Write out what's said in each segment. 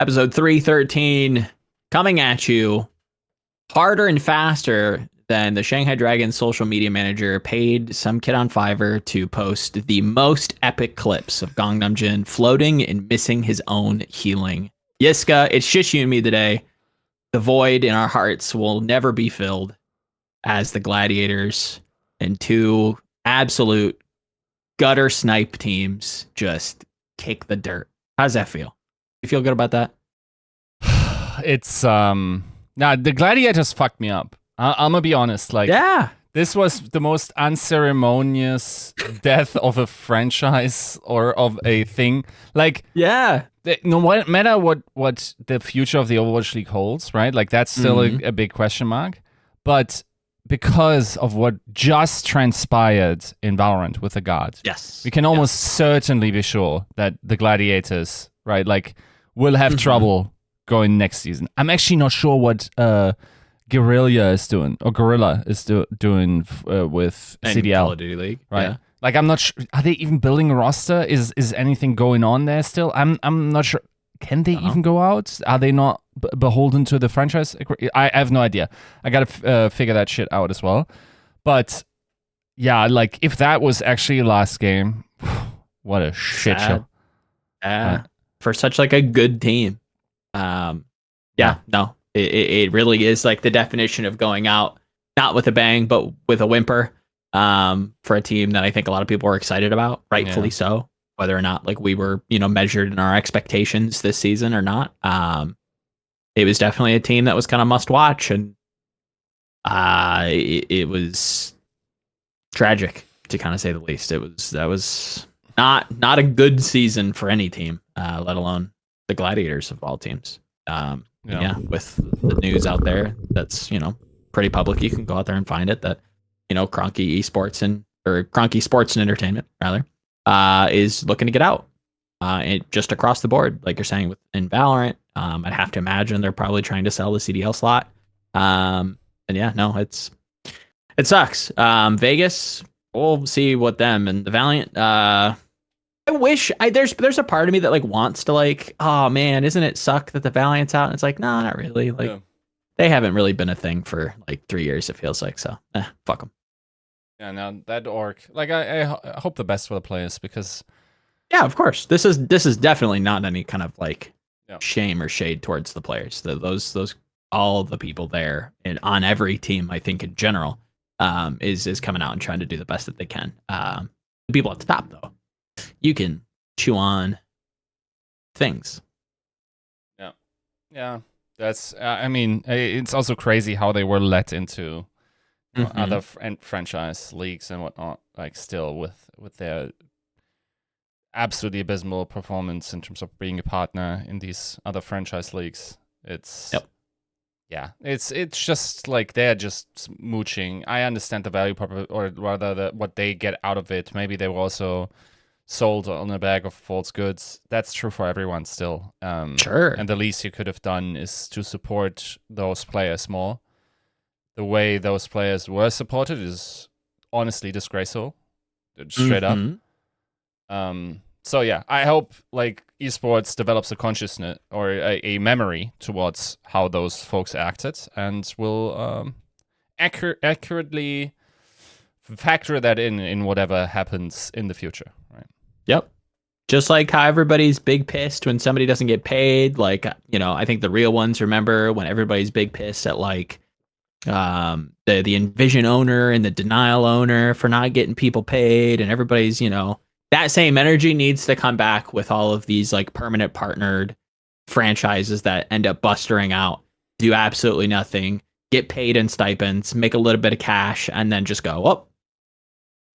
Episode 313 coming at you harder and faster than the Shanghai Dragons social media manager paid some kid on Fiverr to post the most epic clips of Gagnamjin floating and missing his own healing. Yiska, it's just you and me today. The void in our hearts will never be filled as the Gladiators and two absolute gutter snipe teams just kick the dirt. How does that feel? You feel good about that? It's the Gladiators fucked me up. I'm gonna be honest. Like, yeah, this was the most unceremonious death of a franchise or of a thing. Like, yeah, no matter what the future of the Overwatch League holds, right? Like, that's still a big question mark. But because of what just transpired in Valorant with the guard, yes, we can almost certainly be sure that the Gladiators, right, like, will have trouble going next season. I'm actually not sure what Gorilla is doing doing with and CDL. Call of Duty League, right? Yeah. Like, I'm not sure. Are they even building a roster? Is anything going on there still? I'm not sure. Can they even go out? Are they not beholden to the franchise? I have no idea. I gotta figure that shit out as well. But yeah, like, if that was actually last game, what a shit show. Yeah, for such like a good team. No, it really is like the definition of going out not with a bang but with a whimper. For a team that I think a lot of people were excited about, rightfully so. Whether or not like we were, measured in our expectations this season or not. It was definitely a team that was kind of must watch, and it was tragic to kind of say the least. That was not a good season for any team, let alone the Gladiators of all teams. With the news out there, that's pretty public. You can go out there and find it. That Cronky Sports and Entertainment rather is looking to get out. Just across the board, like you're saying in Valorant. I'd have to imagine they're probably trying to sell the CDL slot. It sucks. Vegas, we'll see what them and the Valiant. I wish there's a part of me that like wants to like, oh man, isn't it suck that the Valiant's out? And it's like, no, not really. Like they haven't really been a thing for like 3 years. It feels like so. Fuck them. Yeah, now that orc, like I hope the best for the players because. Yeah, of course. This is definitely not any kind of like shame or shade towards the players. Those all the people there and on every team, I think in general, is coming out and trying to do the best that they can. The people at the top though, you can chew on things. Yeah. That's. I mean, it's also crazy how they were let into other franchise leagues and whatnot. Like still with their absolutely abysmal performance in terms of being a partner in these other franchise leagues. It's it's just like they're just mooching. I understand the value or rather what they get out of it. Maybe they were also sold on a bag of false goods. That's true for everyone still. Sure. And the least you could have done is to support those players more. The way those players were supported is honestly disgraceful. Straight up. So yeah, I hope like esports develops a consciousness or a memory towards how those folks acted and will accurately factor that in whatever happens in the future, right? Yep. Just like how everybody's big pissed when somebody doesn't get paid. Like, I think the real ones remember when everybody's big pissed at like the Envision owner and the Denial owner for not getting people paid, and everybody's, that same energy needs to come back with all of these like permanent partnered franchises that end up bustering out, do absolutely nothing, get paid in stipends, make a little bit of cash, and then just go, oh,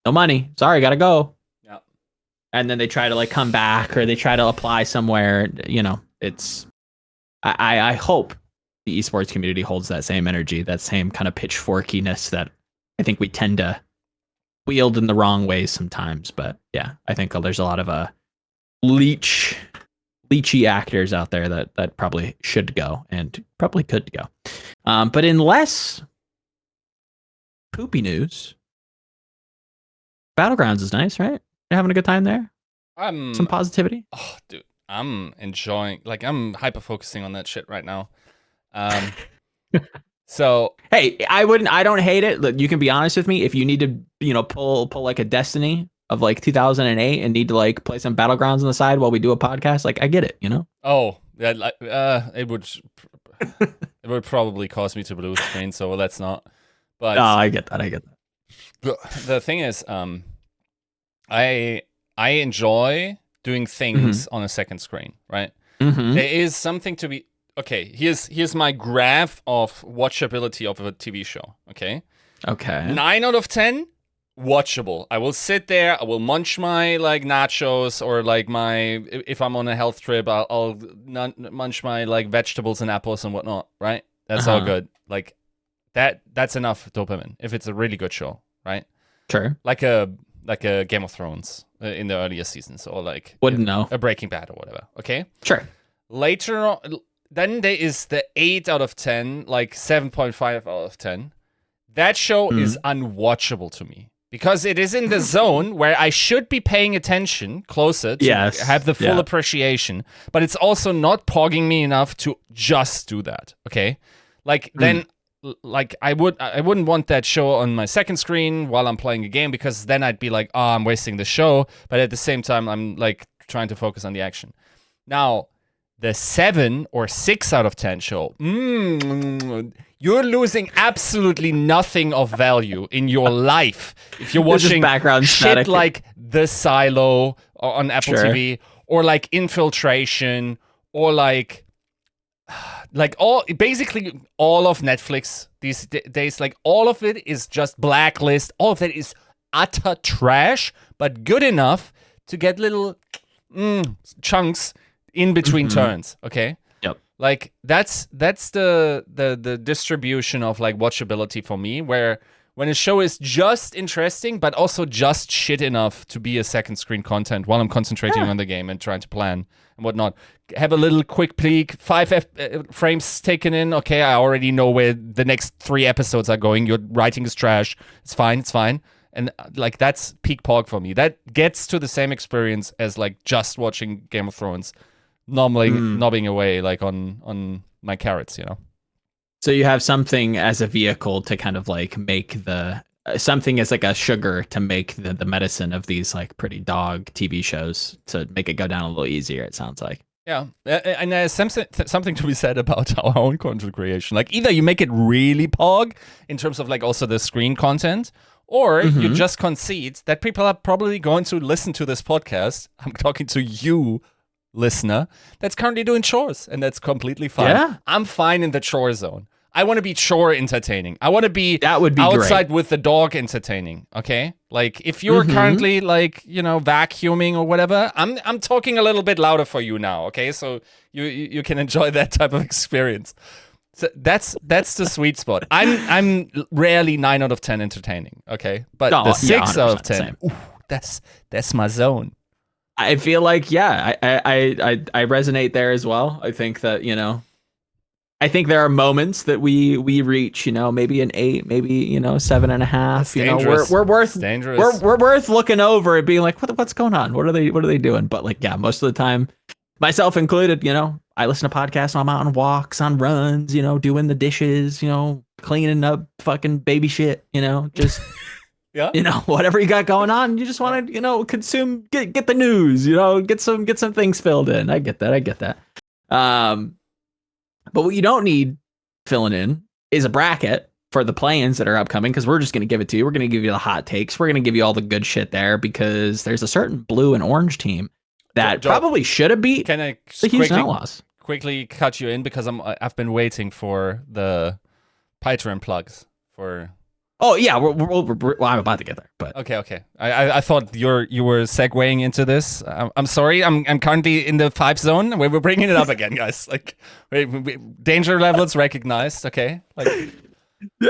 no money. Sorry, gotta go. Yeah. And then they try to like come back or they try to apply somewhere. It's I hope the esports community holds that same energy, that same kind of pitchforkiness that I think we tend to wield in the wrong ways sometimes. But yeah, I think there's a lot of leechy actors out there that probably should go and probably could go. But in less poopy news, Battlegrounds is nice, right? You're having a good time there? Some positivity? Oh, dude. I'm enjoying, like, I'm hyper focusing on that shit right now. So hey, I don't hate it. Look, you can be honest with me. If you need to, pull like a Destiny of like 2008 and need to like play some Battlegrounds on the side while we do a podcast, like I get it, Oh, yeah, it would probably cause me to blue screen, so let's not. But no, I get that. the thing is, I enjoy doing things on a second screen, right? There is something to be okay. Here's my graph of watchability of a TV show. Okay. 9 out of 10 watchable. I will sit there. I will munch my like nachos or like if I'm on a health trip, I'll munch my like vegetables and apples and whatnot. Right. That's all good. Like that's enough dopamine if it's a really good show. Right. Sure. Like a Game of Thrones in the earlier seasons, or like wouldn't know a Breaking Bad or whatever. Okay. Sure. Later on, then there is the 8 out of 10, like 7.5 out of 10. That show is unwatchable to me because it is in the zone where I should be paying attention closer to have the full appreciation, but it's also not pogging me enough to just do that. Okay. Like then. Like I wouldn't want that show on my second screen while I'm playing a game, because then I'd be like, oh, I'm wasting the show. But at the same time, I'm like trying to focus on the action. Now, the 7 or 6 out of 10 show, you're losing absolutely nothing of value in your life if you're watching background shit static. like The Silo on Apple TV, or like Infiltration, or like basically all of Netflix these days. Like all of it is just Blacklist. All of it is utter trash, but good enough to get little chunks in between turns. Okay. Yep. Like that's the distribution of like watchability for me, where when a show is just interesting but also just shit enough to be a second screen content while I'm concentrating on the game and trying to plan and whatnot. Have a little quick peek, 5 frames taken in. Okay, I already know where the next 3 episodes are going. Your writing is trash. It's fine. And like that's peak pog for me. That gets to the same experience as like just watching Game of Thrones, nobbing away like on my carrots, So you have something as a vehicle to kind of like make the something as like a sugar to make the medicine of these like pretty dog TV shows to make it go down a little easier. It sounds like. Yeah, and there's something to be said about our own content creation. Like either you make it really pog in terms of like also the screen content, or you just concede that people are probably going to listen to this podcast. I'm talking to you, listener, that's currently doing chores, and that's completely fine. Yeah. I'm fine in the chore zone. I want to be chore entertaining. I want to be outside great with the dog entertaining. Okay, like if you're currently like vacuuming or whatever, I'm talking a little bit louder for you now. Okay, so you can enjoy that type of experience. So that's the sweet spot. I'm rarely 9 out of 10 entertaining. Okay, but the 6 out of 10, that's my zone. I feel like I resonate there as well. I think that I think there are moments that we reach, maybe an 8, maybe 7.5. We're worth looking over and being like, what's going on? What are they doing? But like, yeah, most of the time, myself included, I listen to podcasts when I'm out on walks, on runs, doing the dishes, cleaning up fucking baby shit, just yeah, whatever you got going on. You just want to consume, get the news, get some things filled in. I get that. But what you don't need filling in is a bracket for the play-ins that are upcoming, because we're just going to give it to you. We're going to give you the hot takes. We're going to give you all the good shit there, because there's a certain blue and orange team that probably should have beat the Houston Outlaws. Quickly cut you in, because I've been waiting for the Patreon plugs for. Oh yeah, I'm about to get there, but okay. I thought you were segueing into this. I'm sorry. I'm currently in the 5 zone. We're bringing it up again, guys. Like, danger levels recognized. Okay. Like,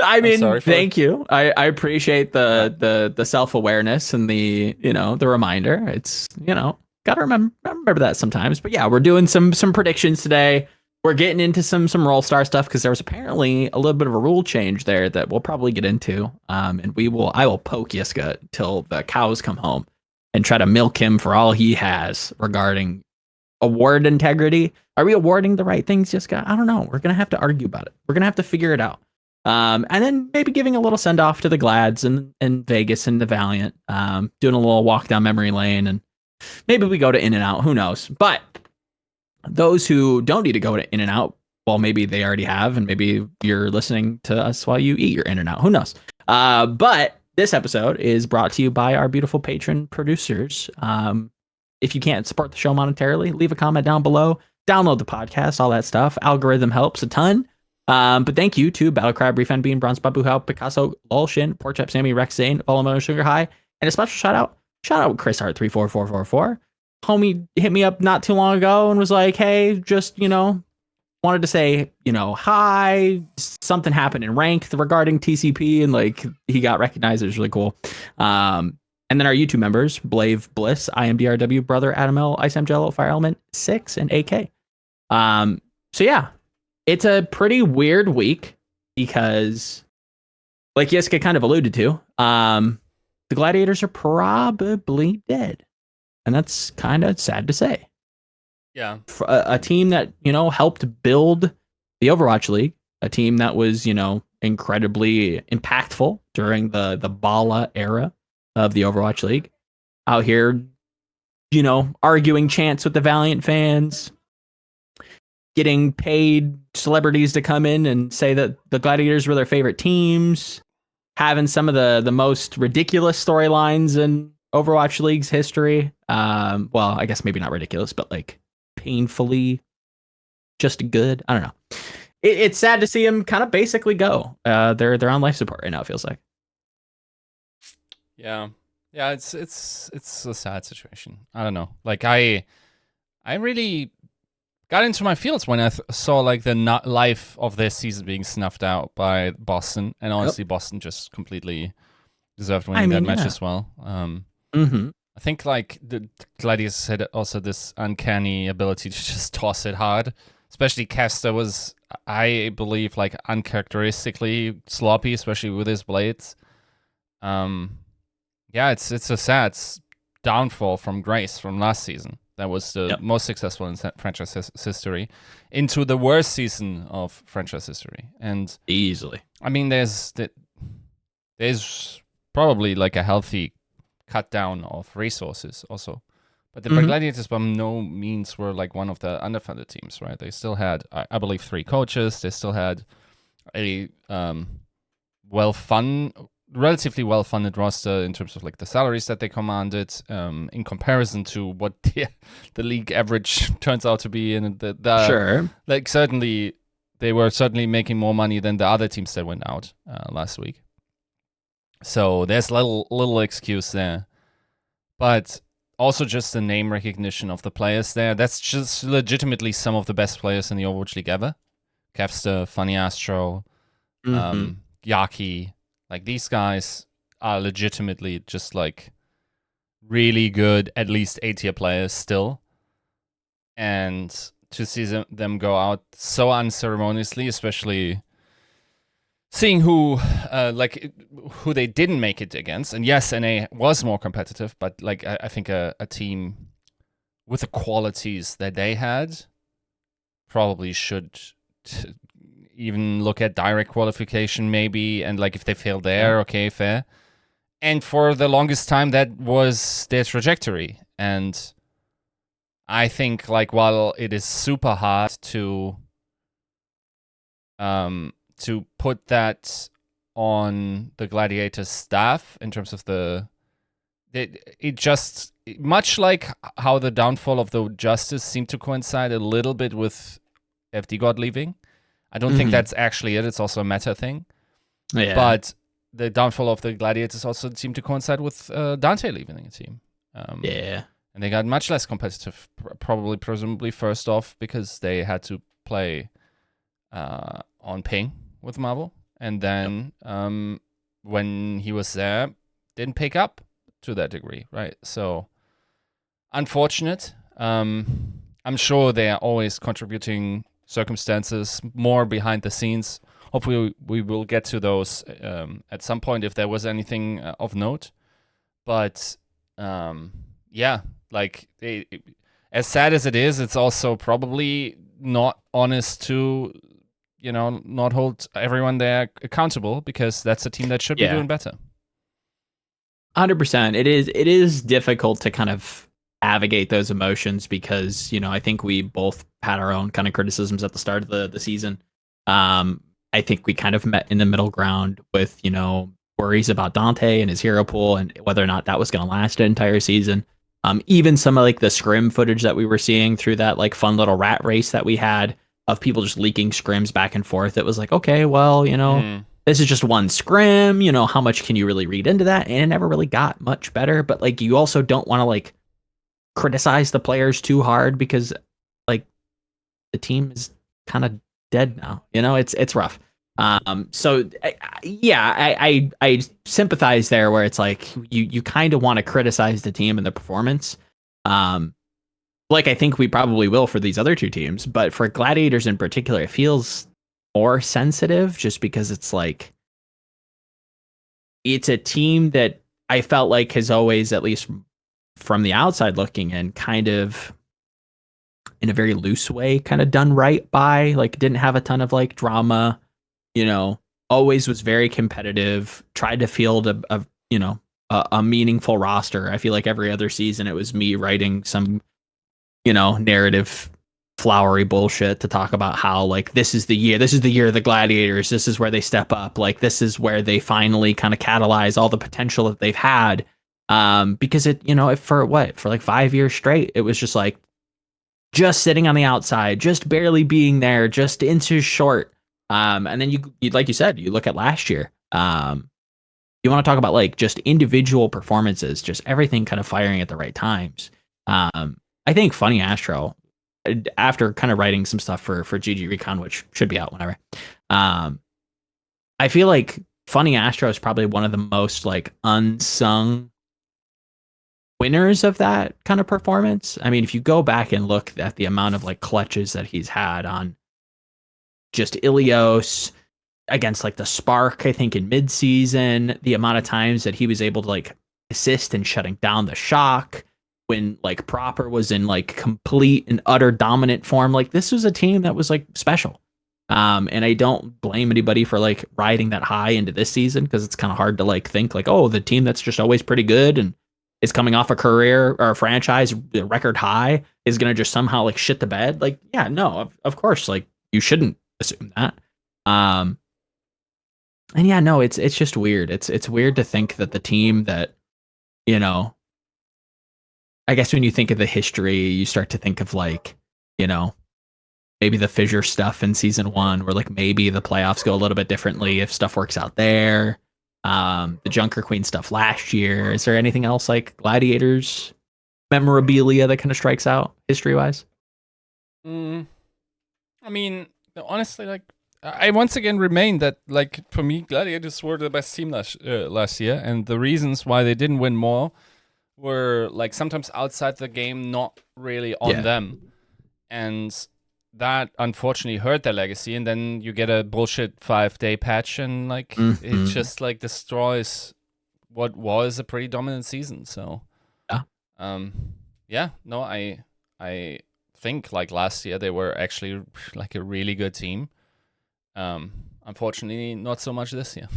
I mean, thank you. I appreciate the self-awareness and the the reminder. It's gotta remember that sometimes. But yeah, we're doing some predictions today. We're getting into some roll star stuff, because there was apparently a little bit of a rule change there that we'll probably get into. And I will poke Yiska till the cows come home and try to milk him for all he has regarding award integrity. Are we awarding the right things, Yiska? I don't know. We're gonna have to argue about it. We're gonna have to figure it out. And then maybe giving a little send off to the Glads and Vegas and the Valiant. Doing a little walk down memory lane, and maybe we go to In and Out. Who knows? But those who don't need to go to In and Out, well, maybe they already have, and maybe you're listening to us while you eat your In and Out. Who knows? But this episode is brought to you by our beautiful patron producers. If you can't support the show monetarily, leave a comment down below. Download the podcast, all that stuff. Algorithm helps a ton. But thank you to Battlecrab, Refend Bean, Bronze Babu Hao, Picasso, Lulshin, Porchep, Sammy, Rex Zane, Volamel, Sugar High, and a special shout out Chris Hart 34444. Homie hit me up not too long ago and was like, hey, just, wanted to say, hi, something happened in ranked regarding TCP, and like he got recognized. It was really cool. And then our YouTube members, Blave Bliss, IMDRW, Brother, Adam L, Ice M Jello, Fire Element 6, and AK. So yeah, it's a pretty weird week because, like Yiska kind of alluded to, the Gladiators are probably dead. And that's kind of sad to say. Yeah. A team that, helped build the Overwatch League, a team that was, incredibly impactful during the Bala era of the Overwatch League, out here, arguing chants with the Valiant fans, getting paid celebrities to come in and say that the Gladiators were their favorite teams, having some of the most ridiculous storylines in Overwatch League's history. Well, I guess maybe not ridiculous, but like painfully just good. I don't know. It's sad to see him kind of basically go. They're on life support right now, it feels like. Yeah. Yeah, it's a sad situation. I don't know. Like I really got into my feels when I saw like the life of their season being snuffed out by Boston, and honestly, Boston just completely deserved winning that match as well. I think like the Gladiators had also this uncanny ability to just toss it hard. Especially Caster was, I believe, like uncharacteristically sloppy, especially with his blades. Yeah, it's a sad downfall from Grace from last season. That was the most successful in franchise history, into the worst season of franchise history, and easily. I mean, there's probably like a healthy cut down of resources also. But the Gladiators by no means were like one of the underfunded teams, right? They still had, I believe, 3 coaches. They still had a relatively well-funded roster in terms of like the salaries that they commanded, in comparison to what the league average turns out to be. And sure, like certainly they were making more money than the other teams that went out last week. So there's little excuse there, but also just the name recognition of the players there. That's just legitimately some of the best players in the Overwatch League ever. Kevster, Funny Astro, Yaki. Like these guys are legitimately just like really good, at least A-tier players still. And to see them go out so unceremoniously, especially seeing who they didn't make it against. And yes, NA was more competitive, but like I think a team with the qualities that they had probably should even look at direct qualification maybe, and like if they fail there, okay, fair. And for the longest time that was their trajectory. And I think like while it is super hard to put that on the Gladiators staff in terms of it just, much like how the downfall of the Justice seemed to coincide a little bit with FD God leaving. I don't think that's actually it. It's also a meta thing. Yeah. But the downfall of the Gladiators also seemed to coincide with Dante leaving the team. And they got much less competitive, presumably first off, because they had to play on ping with Marvel. And then when he was there, didn't pick up to that degree, right? So, unfortunate. I'm sure they are always contributing circumstances more behind the scenes. Hopefully we will get to those at some point if there was anything of note. But yeah, like as sad as it is, it's also probably not honest to, not hold everyone there accountable, because that's a team that should be doing better. 100%. It is difficult to kind of navigate those emotions because, I think we both had our own kind of criticisms at the start of the season. I think we kind of met in the middle ground with, worries about Dante and his hero pool and whether or not that was going to last an entire season. Even some of like the scrim footage that we were seeing through that like fun little rat race that we had of people just leaking scrims back and forth. It was like, okay, well, this is just one scrim, how much can you really read into that? And it never really got much better. But like, you also don't want to like criticize the players too hard because like the team is kind of dead now. It's rough. So I sympathize there where it's like you kind of want to criticize the team and the performance. Like I think we probably will for these other two teams, but for Gladiators in particular, it feels more sensitive just because it's like it's a team that I felt like has always, at least from the outside looking in, kind of in a very loose way, kind of done right by, like didn't have a ton of like drama, always was very competitive, tried to field a meaningful roster. I feel like every other season it was me writing some, narrative flowery bullshit to talk about how like this is the year of the Gladiators, this is where they step up, like this is where they finally kind of catalyze all the potential that they've had. Because it, for like 5 years straight, it was just like just sitting on the outside, just barely being there, just inches short. And then you like you said, you look at last year. You want to talk about like just individual performances, just everything kind of firing at the right times. I think Funny Astro, after kind of writing some stuff for GG Recon, which should be out whenever, I feel like Funny Astro is probably one of the most like unsung winners of that kind of performance. I mean, if you go back and look at the amount of like clutches that he's had on just Ilios against like the Spark, I think in mid-season, the amount of times that he was able to like assist in shutting down the Shock when like Proper was in like complete and utter dominant form. Like this was a team that was like special. And I don't blame anybody for like riding that high into this season because it's kind of hard to like think like, oh, the team that's just always pretty good and is coming off a career or a franchise record high is going to just somehow like shit the bed. Like, yeah, no, of course, like you shouldn't assume that. And yeah, no, it's just weird. It's weird to think that the team that, I guess when you think of the history, you start to think of like, maybe the fissure stuff in season 1 where like maybe the playoffs go a little bit differently if stuff works out there. The Junker Queen stuff last year. Is there anything else like Gladiators memorabilia that kind of strikes out history wise? I mean, honestly, like I once again remain that like for me, Gladiators were the best team last year, and the reasons why they didn't win more were like sometimes outside the game, not really on them, and that unfortunately hurt their legacy. And then you get a bullshit 5-day patch, and like it just like destroys what was a pretty dominant season. So no, I think like last year they were actually like a really good team. Unfortunately, not so much this year.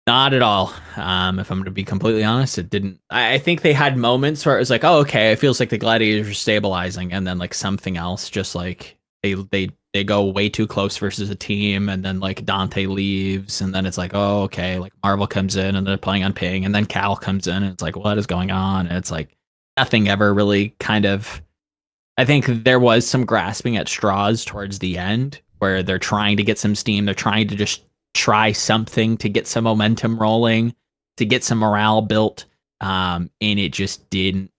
Not at all. If I'm going to be completely honest, it didn't. I think they had moments where it was like, oh, okay, it feels like the Gladiators are stabilizing, and then like something else, just like they go way too close versus a team, and then like Dante leaves, and then it's like, oh, okay, like Marvel comes in and they're playing on ping, and then Cal comes in, and it's like, what is going on? And it's like nothing ever really kind of. I think there was some grasping at straws towards the end where they're trying to get some steam. They're trying to just try something to get some momentum rolling, to get some morale built. And it just didn't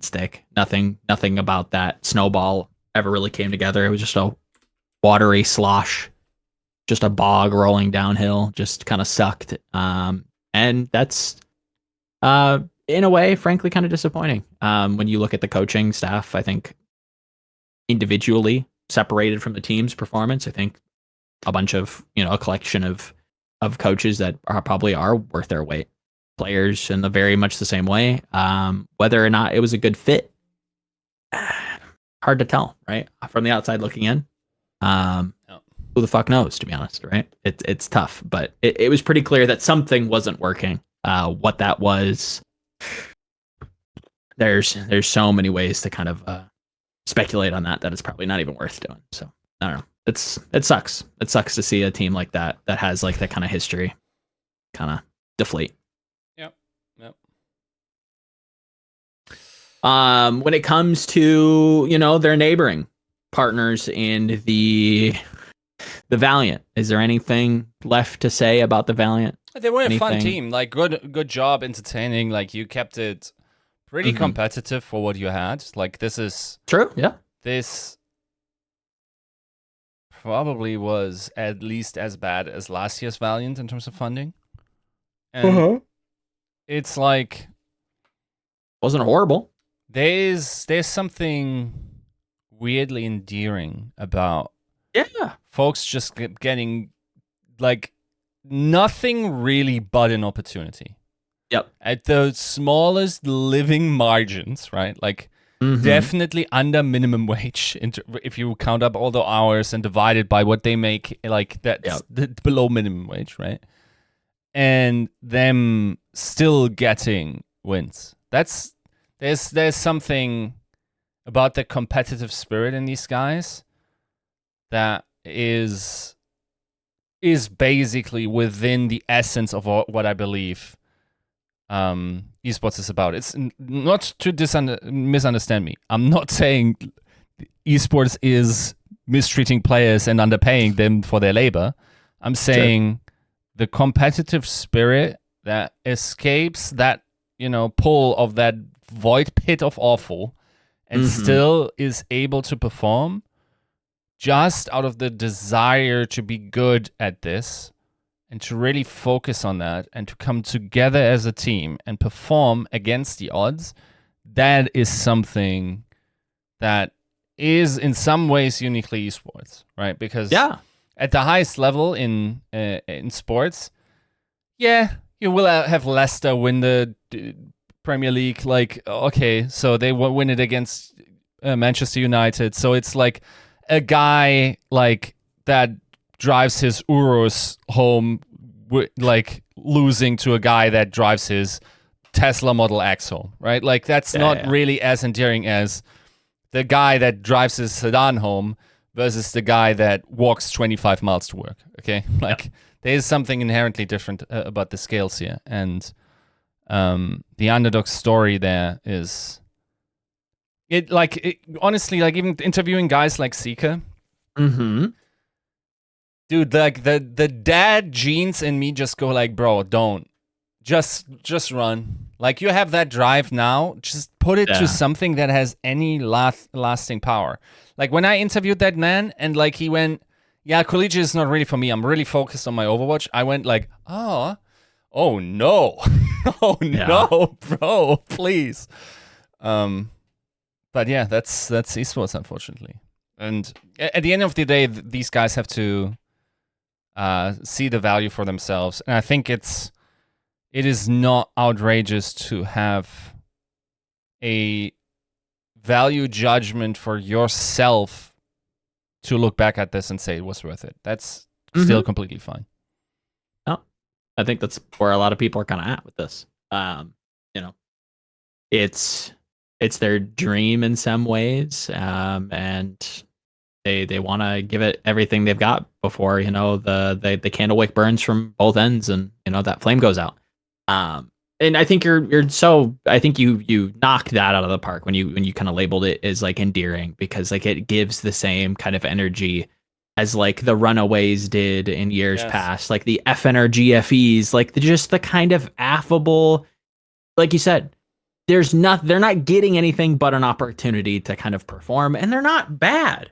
stick. Nothing about that snowball ever really came together. It was just a watery slosh, just a bog rolling downhill, just kind of sucked. And that's, in a way, frankly, kind of disappointing. When you look at the coaching staff, I think individually separated from the team's performance, I think a bunch of, a collection of coaches that are probably worth their weight. players in the very much the same way. Whether or not it was a good fit, hard to tell, right? From the outside looking in. Who the fuck knows, to be honest, right? It's tough, but it was pretty clear that something wasn't working. What that was, there's so many ways to kind of speculate on that it's probably not even worth doing. So I don't know. It sucks. It sucks to see a team like that has like that kind of history kind of deflate. Yep. When it comes to, their neighboring partners in the Valiant, is there anything left to say about the Valiant? They were a fun team. Like good job entertaining. Like you kept it pretty competitive for what you had. Like this is true. Yeah. This probably was at least as bad as last year's Valiant in terms of funding. And it's like wasn't horrible. There's something weirdly endearing about folks just getting like nothing really but an opportunity. Yep. At the smallest living margins, right? Like definitely under minimum wage if you count up all the hours and divide it by what they make, like that's below minimum wage, right? And them still getting wins. There's something about the competitive spirit in these guys that is basically within the essence of what I believe esports is about. It's not to misunderstand me. I'm not saying esports is mistreating players and underpaying them for their labor. I'm saying the competitive spirit that escapes that, pull of that void pit of awful and still is able to perform just out of the desire to be good at this and to really focus on that and to come together as a team and perform against the odds. That is something that is in some ways uniquely esports, right? Because at the highest level in sports, you will have Leicester win the Premier League. Like, okay, so they win it against Manchester United. So it's like a guy like that drives his Urus home, like losing to a guy that drives his Tesla Model X home, right? Like that's not really as endearing as the guy that drives his sedan home versus the guy that walks 25 miles to work. Okay, like there's something inherently different about the scales here, and the underdog story there is honestly, like even interviewing guys like Seeker. Dude, like the dad genes in me just go like, bro, don't. Just run. Like you have that drive now, just put it to something that has any lasting power. Like when I interviewed that man and like he went, collegiate is not really for me. I'm really focused on my Overwatch. I went like, oh no. No, bro, please. But yeah, that's esports, unfortunately. And at the end of the day, these guys have to see the value for themselves. And I think it is not outrageous to have a value judgment for yourself to look back at this and say it was worth it. That's still completely fine. No, I think that's where a lot of people are kind of at with this. It's their dream in some ways, and they want to give it everything they've got before the candle wick burns from both ends and that flame goes out. And I think I think you knocked that out of the park when you kind of labeled it as like endearing, because like it gives the same kind of energy as like the Runaways did in years past, like the FNR like just the kind of affable, like you said, they're not getting anything but an opportunity to kind of perform, and they're not bad.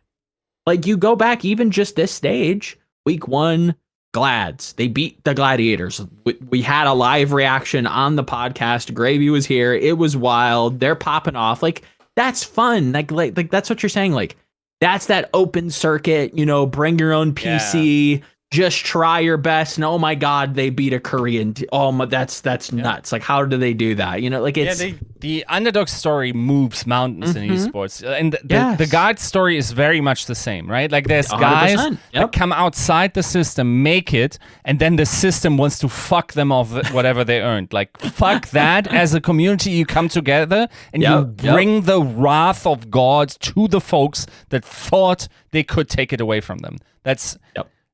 Like you go back even just this stage, week 1, Glads, they beat the Gladiators. We had a live reaction on the podcast. Gravy was here. It was wild. They're popping off. Like that's fun. Like that's what you're saying. Like that's that open circuit, bring your own PC, just try your best. And oh my God, they beat a Korean. Oh my, that's nuts. Like, how do they do that? You know, like it's the underdog story moves mountains in esports, and the guide story is very much the same, right? Like there's guys that come outside the system, make it, and then the system wants to fuck them off whatever they earned. Like fuck that. As a community, you come together and you bring the wrath of God to the folks that thought they could take it away from them. That's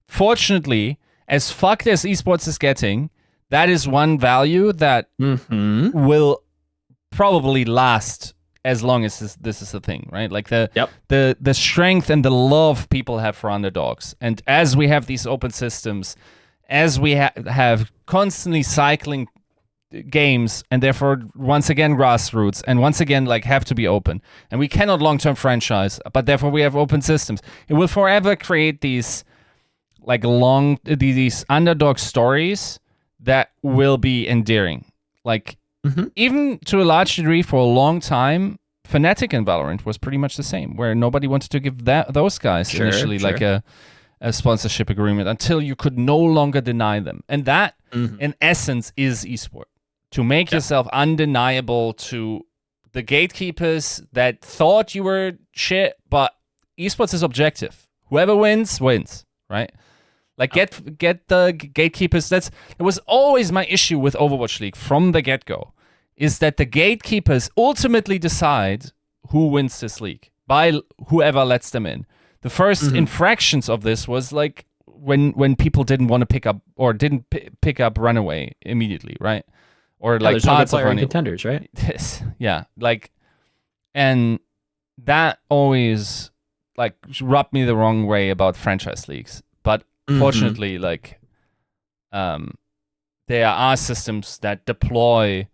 fortunately, as fucked as esports is getting, that is one value that will probably last as long as this is a thing, right? Like the strength and the love people have for underdogs. And as we have these open systems, as we have constantly cycling games, and therefore once again grassroots, and once again like have to be open, and we cannot long-term franchise, but therefore we have open systems, it will forever create these like these underdog stories that will be endearing. Like even to a large degree for a long time, Fnatic and Valorant was pretty much the same, where nobody wanted to give those guys initially like a sponsorship agreement until you could no longer deny them. And that in essence is esport. To make yourself undeniable to the gatekeepers that thought you were shit, but esports is objective. Whoever wins, right? Like get the gatekeepers. It was always my issue with Overwatch League from the get-go, is that the gatekeepers ultimately decide who wins this league by whoever lets them in. The first infractions of this was like when people didn't want to pick up or didn't pick up Runaway immediately, right? Or like parts of Runaway contenders, right? Yeah, like, and that always like rubbed me the wrong way about franchise leagues. But fortunately, like, there are systems that deploy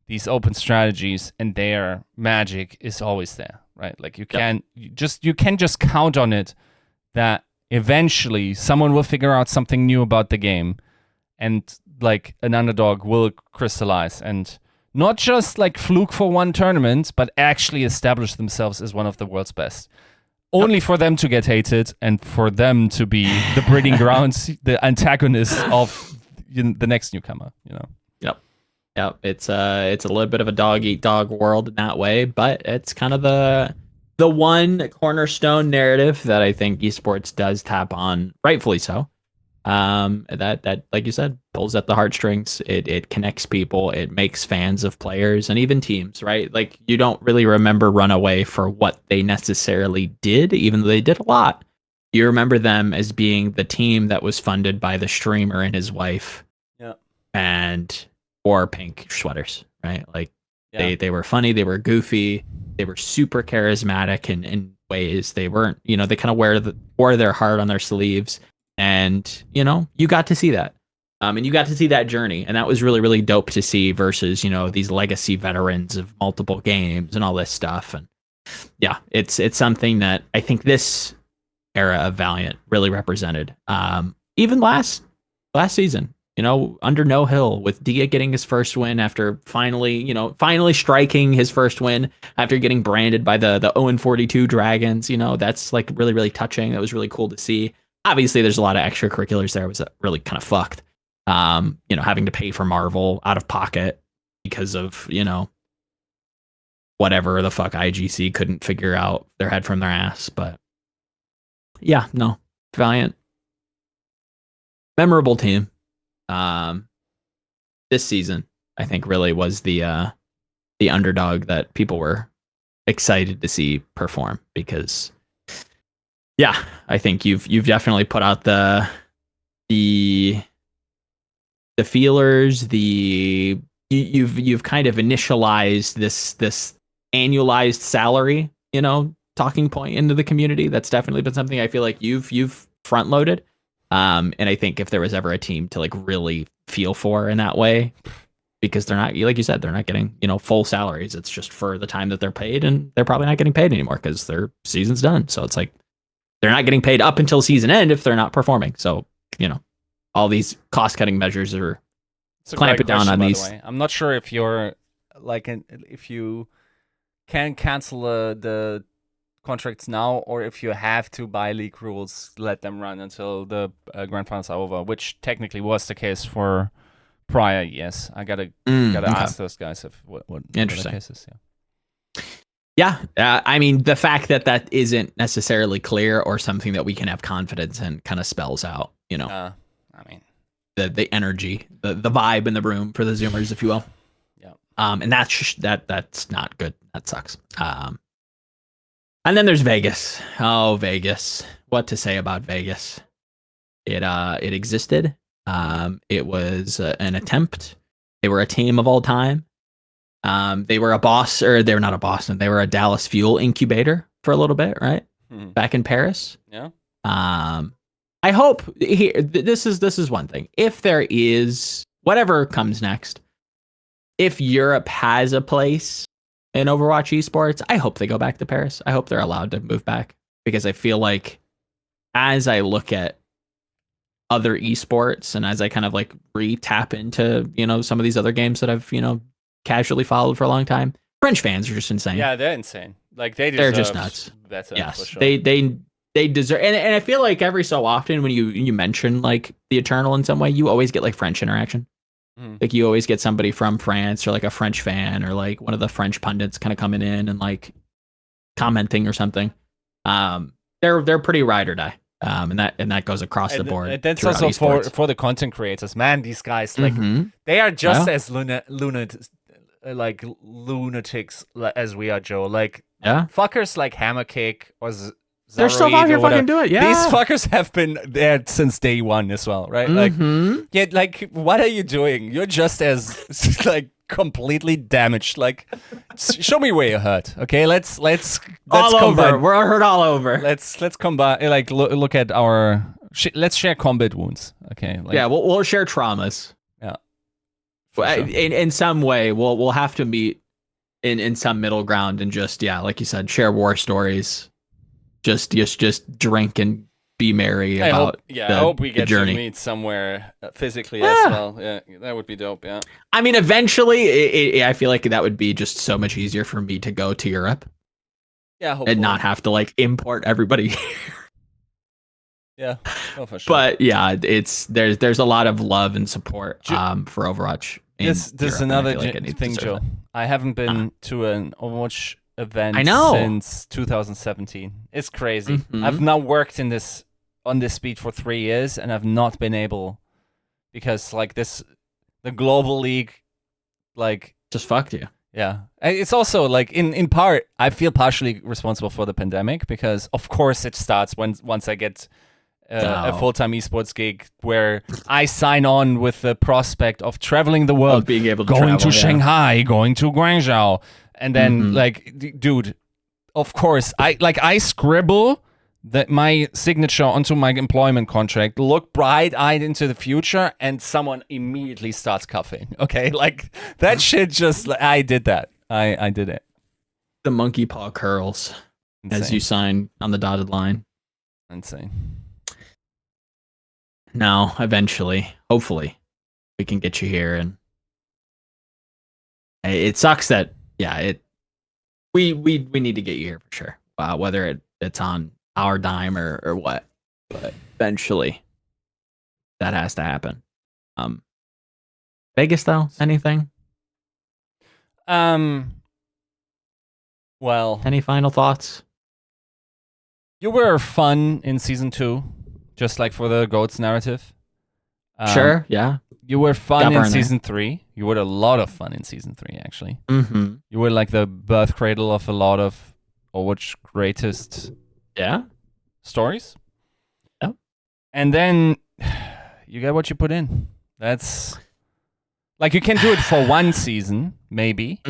these open strategies, and their magic is always there, right? Like you can just count on it that eventually someone will figure out something new about the game, and like an underdog will crystallize and not just like fluke for one tournament, but actually establish themselves as one of the world's best. Only for them to get hated and for them to be the breeding grounds, the antagonists of the next newcomer, you know? Yep. It's a little bit of a dog eat dog world in that way, but it's kind of the one cornerstone narrative that I think esports does tap on, rightfully so. That like you said, pulls at the heartstrings. It connects people. It makes fans of players and even teams, right? Like you don't really remember Runaway for what they necessarily did, even though they did a lot. You remember them as being the team that was funded by the streamer and his wife, and or pink sweaters, right? Like they were funny, they were goofy, they were super charismatic in ways. They weren't, they kind of wore their heart on their sleeves. And, you got to see that. And you got to see that journey. And that was really, really dope to see versus, these legacy veterans of multiple games and all this stuff. And yeah, it's something that I think this era of Valiant really represented. Even last season, under No Hill, with Dia getting his first win after finally striking his first win after getting branded by the 0-42 Dragons. That's like really, really touching. That was really cool to see. Obviously, there's a lot of extracurriculars there. It was really kind of fucked. Having to pay for Marvel out of pocket because of, whatever the fuck IGC couldn't figure out their head from their ass. But yeah, no, Valiant, memorable team. This season, I think, really was the underdog that people were excited to see perform, because yeah, I think you've definitely put out the feelers, you've kind of initialized this annualized salary, talking point into the community. That's definitely been something I feel like you've front loaded. And I think if there was ever a team to like really feel for in that way, because they're not, like you said, they're not getting, full salaries. It's just for the time that they're paid, and they're probably not getting paid anymore because their season's done. So it's like, they're not getting paid up until season end if they're not performing. So, all these cost cutting measures are clamping down on these. I'm not sure if you're like, if you can cancel the contracts now, or if you have to buy league rules, let them run until the grand finals are over, which technically was the case for prior years. I gotta ask those guys if what the case is. Yeah, I mean, the fact that isn't necessarily clear or something that we can have confidence in kind of spells out, I mean, the energy, the vibe in the room for the Zoomers, if you will. Yeah. And that's not good. That sucks. And then there's Vegas. Oh, Vegas. What to say about Vegas? It existed. It was an attempt. They were a team of all time. They were they were not a Boston. They were a Dallas Fuel incubator for a little bit, right? Back in Paris. Yeah. I hope this is one thing. If there is whatever comes next, if Europe has a place in Overwatch esports, I hope they go back to Paris. I hope they're allowed to move back, because I feel like as I look at other esports and as I kind of like re-tap into, some of these other games that I've, casually followed for a long time, French fans are just insane. Yeah, they're insane. Like they're just nuts. Better, yes, for sure. They deserve, and I feel like every so often when you mention like the Eternal in some way, you always get like French interaction. Like you always get somebody from France or like a French fan or like one of the French pundits kind of coming in and like commenting or something. They're pretty ride or die. And that goes across the board. That's also for the content creators. Man, these guys like they are just as lunatics as we are, Joe. Like fuckers like Hammerkick or they're still out here fucking doing it. Yeah, these fuckers have been there since day one as well, right? Like, what are you doing? You're just as like completely damaged. Like, show me where you're hurt. Okay, let's all over. We're hurt all over. Let's combine. Like, look at our. Let's share combat wounds. Okay. Like, yeah, we'll share traumas. Yeah. Sure. In some way, we'll have to meet in some middle ground and just like you said, share war stories. Just drink and be merry about I hope we get to meet somewhere physically as well. Yeah, that would be dope. Yeah. I mean, eventually, I feel like that would be just so much easier for me to go to Europe. Yeah, hopefully. And not have to like import everybody. Yeah, for sure. But yeah, there's a lot of love and support for Overwatch. This is another thing, Joe. I haven't been to an Overwatch event since 2017. It's crazy. I've now worked on this beat for 3 years, and I've not been able, because like the global league like just fucked you. Yeah, it's also like in part I feel partially responsible for the pandemic, because of course it starts once I get a full-time esports gig where I sign on with the prospect of traveling the world, being able to going travel, to Shanghai, going to Guangzhou. And then, like, dude, of course, I scribble my signature onto my employment contract, look bright-eyed into the future, and someone immediately starts coughing. Okay, like that shit. Just I did that. I did it. The monkey paw curls as you sign on the dotted line. Insane. Now, eventually, hopefully, we can get you here, and it sucks that. Yeah, we need to get you here for sure. Whether it's on our dime or what, but eventually that has to happen. Vegas though, anything? Well, any final thoughts? You were fun in season 2, just like for the GOATS narrative. Sure, yeah. You were fun in season 3. You were a lot of fun in season 3, actually. You were like the birth cradle of a lot of Overwatch greatest stories. Yeah. And then you get what you put in. That's like you can do it for one season, maybe.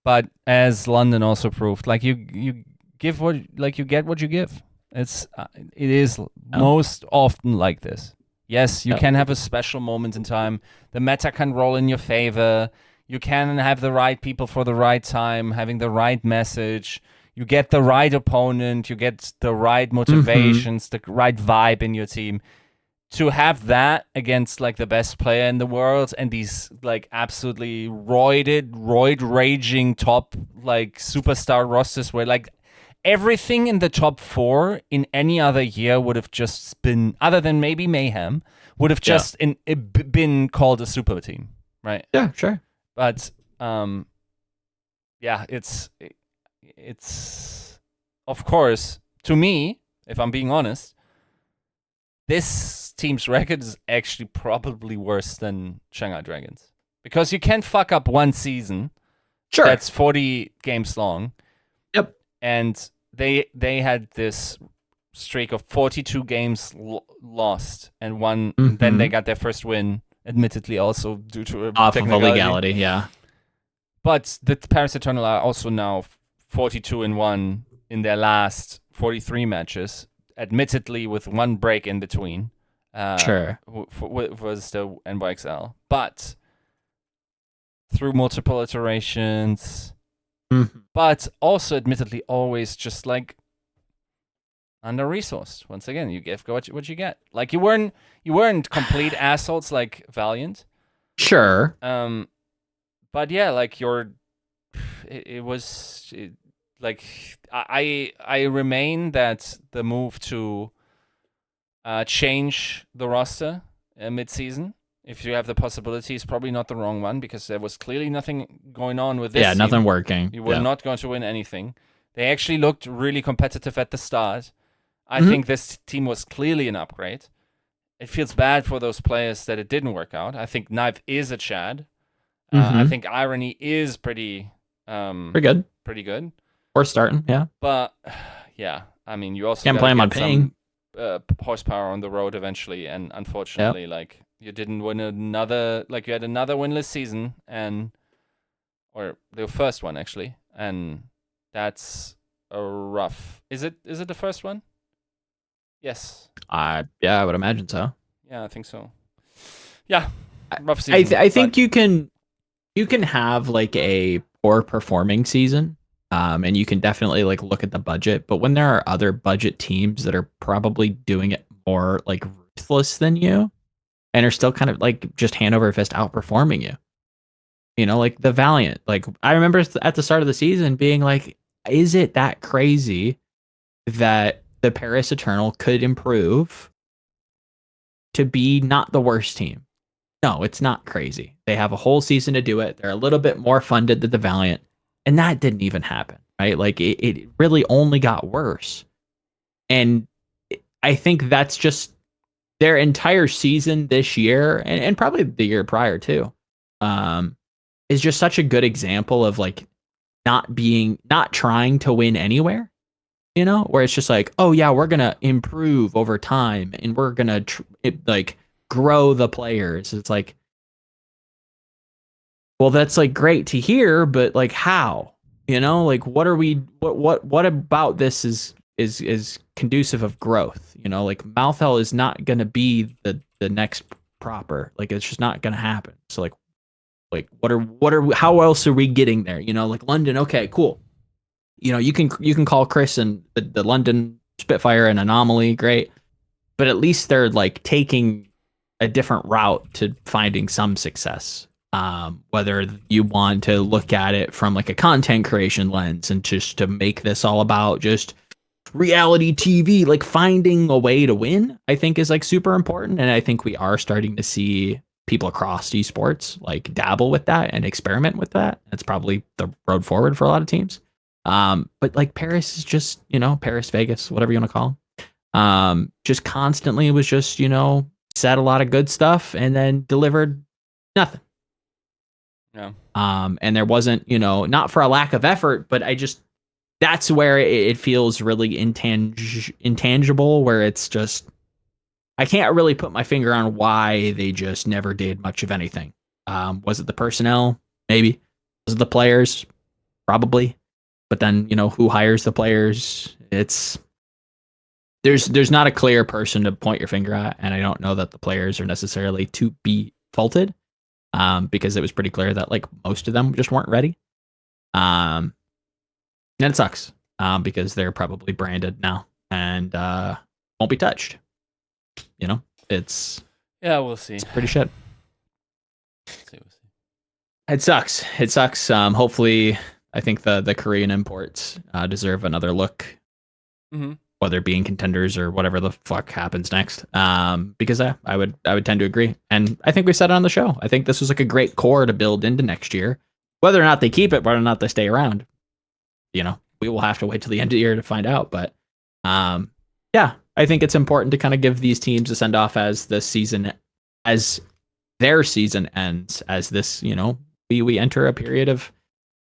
But as London also proved, like you give what you get what you give. It is most often like this. Yes, you can have a special moment in time. The meta can roll in your favor. You can have the right people for the right time, having the right message. You get the right opponent. You get the right motivations, the right vibe in your team. To have that against like the best player in the world and these like absolutely roid raging top like superstar rosters where like everything in the top 4 in any other year would have just been, other than maybe Mayhem, would have just been called a super team, right? Yeah, sure. But yeah, it's of course, to me, if I'm being honest, this team's record is actually probably worse than Shanghai Dragons, because you can't fuck up one season. Sure. That's 40 games long. Yep. And they had this streak of 42 games lost and won. And then they got their first win, admittedly also due to off of a legality, yeah. But the Paris Eternal are also now 42-1 in their last 43 matches, admittedly with one break in between. Sure. Was the NYXL. But through multiple iterations, but also admittedly always just like under-resourced. Once again, you give what you get. Like you weren't complete assholes like Valiant. Sure. But yeah, like I remain that the move to change the roster mid-season, if you have the possibility, is probably not the wrong one, because there was clearly nothing going on with this team. Nothing working. You were not going to win anything. They actually looked really competitive at the start. I think this team was clearly an upgrade. It feels bad for those players that it didn't work out. I think Knife is a Chad. I think Irony is pretty good. Pretty good. We're starting, yeah. But yeah, I mean, you also can't play him on ping. Horsepower on the road eventually, and unfortunately, like you didn't win another. Like you had another winless season, or the first one actually, and that's a rough. Is it the first one? Yes. Yeah, I would imagine so. Yeah, I think so. Yeah, rough season. I think you can have like a poor performing season, and you can definitely like look at the budget. But when there are other budget teams that are probably doing it more like ruthless than you, and are still kind of like just hand over fist outperforming you, you know, like the Valiant. Like I remember at the start of the season being like, is it that crazy that the Paris Eternal could improve to be not the worst team? No, it's not crazy. They have a whole season to do it. They're a little bit more funded than the Valiant, and that didn't even happen, right? Like it really only got worse. And I think that's just their entire season this year, and probably the year prior too, is just such a good example of like not trying to win anywhere, you know, where it's just like, oh yeah, we're gonna improve over time, and we're gonna like grow the players. It's like, well, that's like great to hear, but like how, you know, like what about this is conducive of growth? You know, like Malthel is not gonna be the next proper, like it's just not gonna happen. So like how else are we getting there? You know, like London, okay, cool. You know, you can call Chris and the London Spitfire an anomaly, great, but at least they're like taking a different route to finding some success. Whether you want to look at it from like a content creation lens and just to make this all about just reality TV, like finding a way to win, I think is like super important. And I think we are starting to see people across esports like dabble with that and experiment with that. That's probably the road forward for a lot of teams. But like Paris is just, you know, Paris, Vegas, whatever you want to call them. Just constantly was just, you know, said a lot of good stuff and then delivered nothing. Yeah. And there wasn't, you know, not for a lack of effort, but that's where it feels really intangible, where it's just, I can't really put my finger on why they just never did much of anything. Was it the personnel? Maybe. Was it the players? Probably. But then, you know, who hires the players? There's not a clear person to point your finger at, and I don't know that the players are necessarily to be faulted, because it was pretty clear that like most of them just weren't ready. And it sucks, because they're probably branded now and won't be touched. You know, we'll see. It's pretty shit. We'll see. It sucks. Hopefully, I think the Korean imports deserve another look, whether being contenders or whatever the fuck happens next. Because I would tend to agree, and I think we said it on the show. I think this was like a great core to build into next year. Whether or not they keep it, whether or not they stay around, we will have to wait till the end of the year to find out. But yeah, I think it's important to kind of give these teams a send off as the season, as their season ends, as this, we enter a period of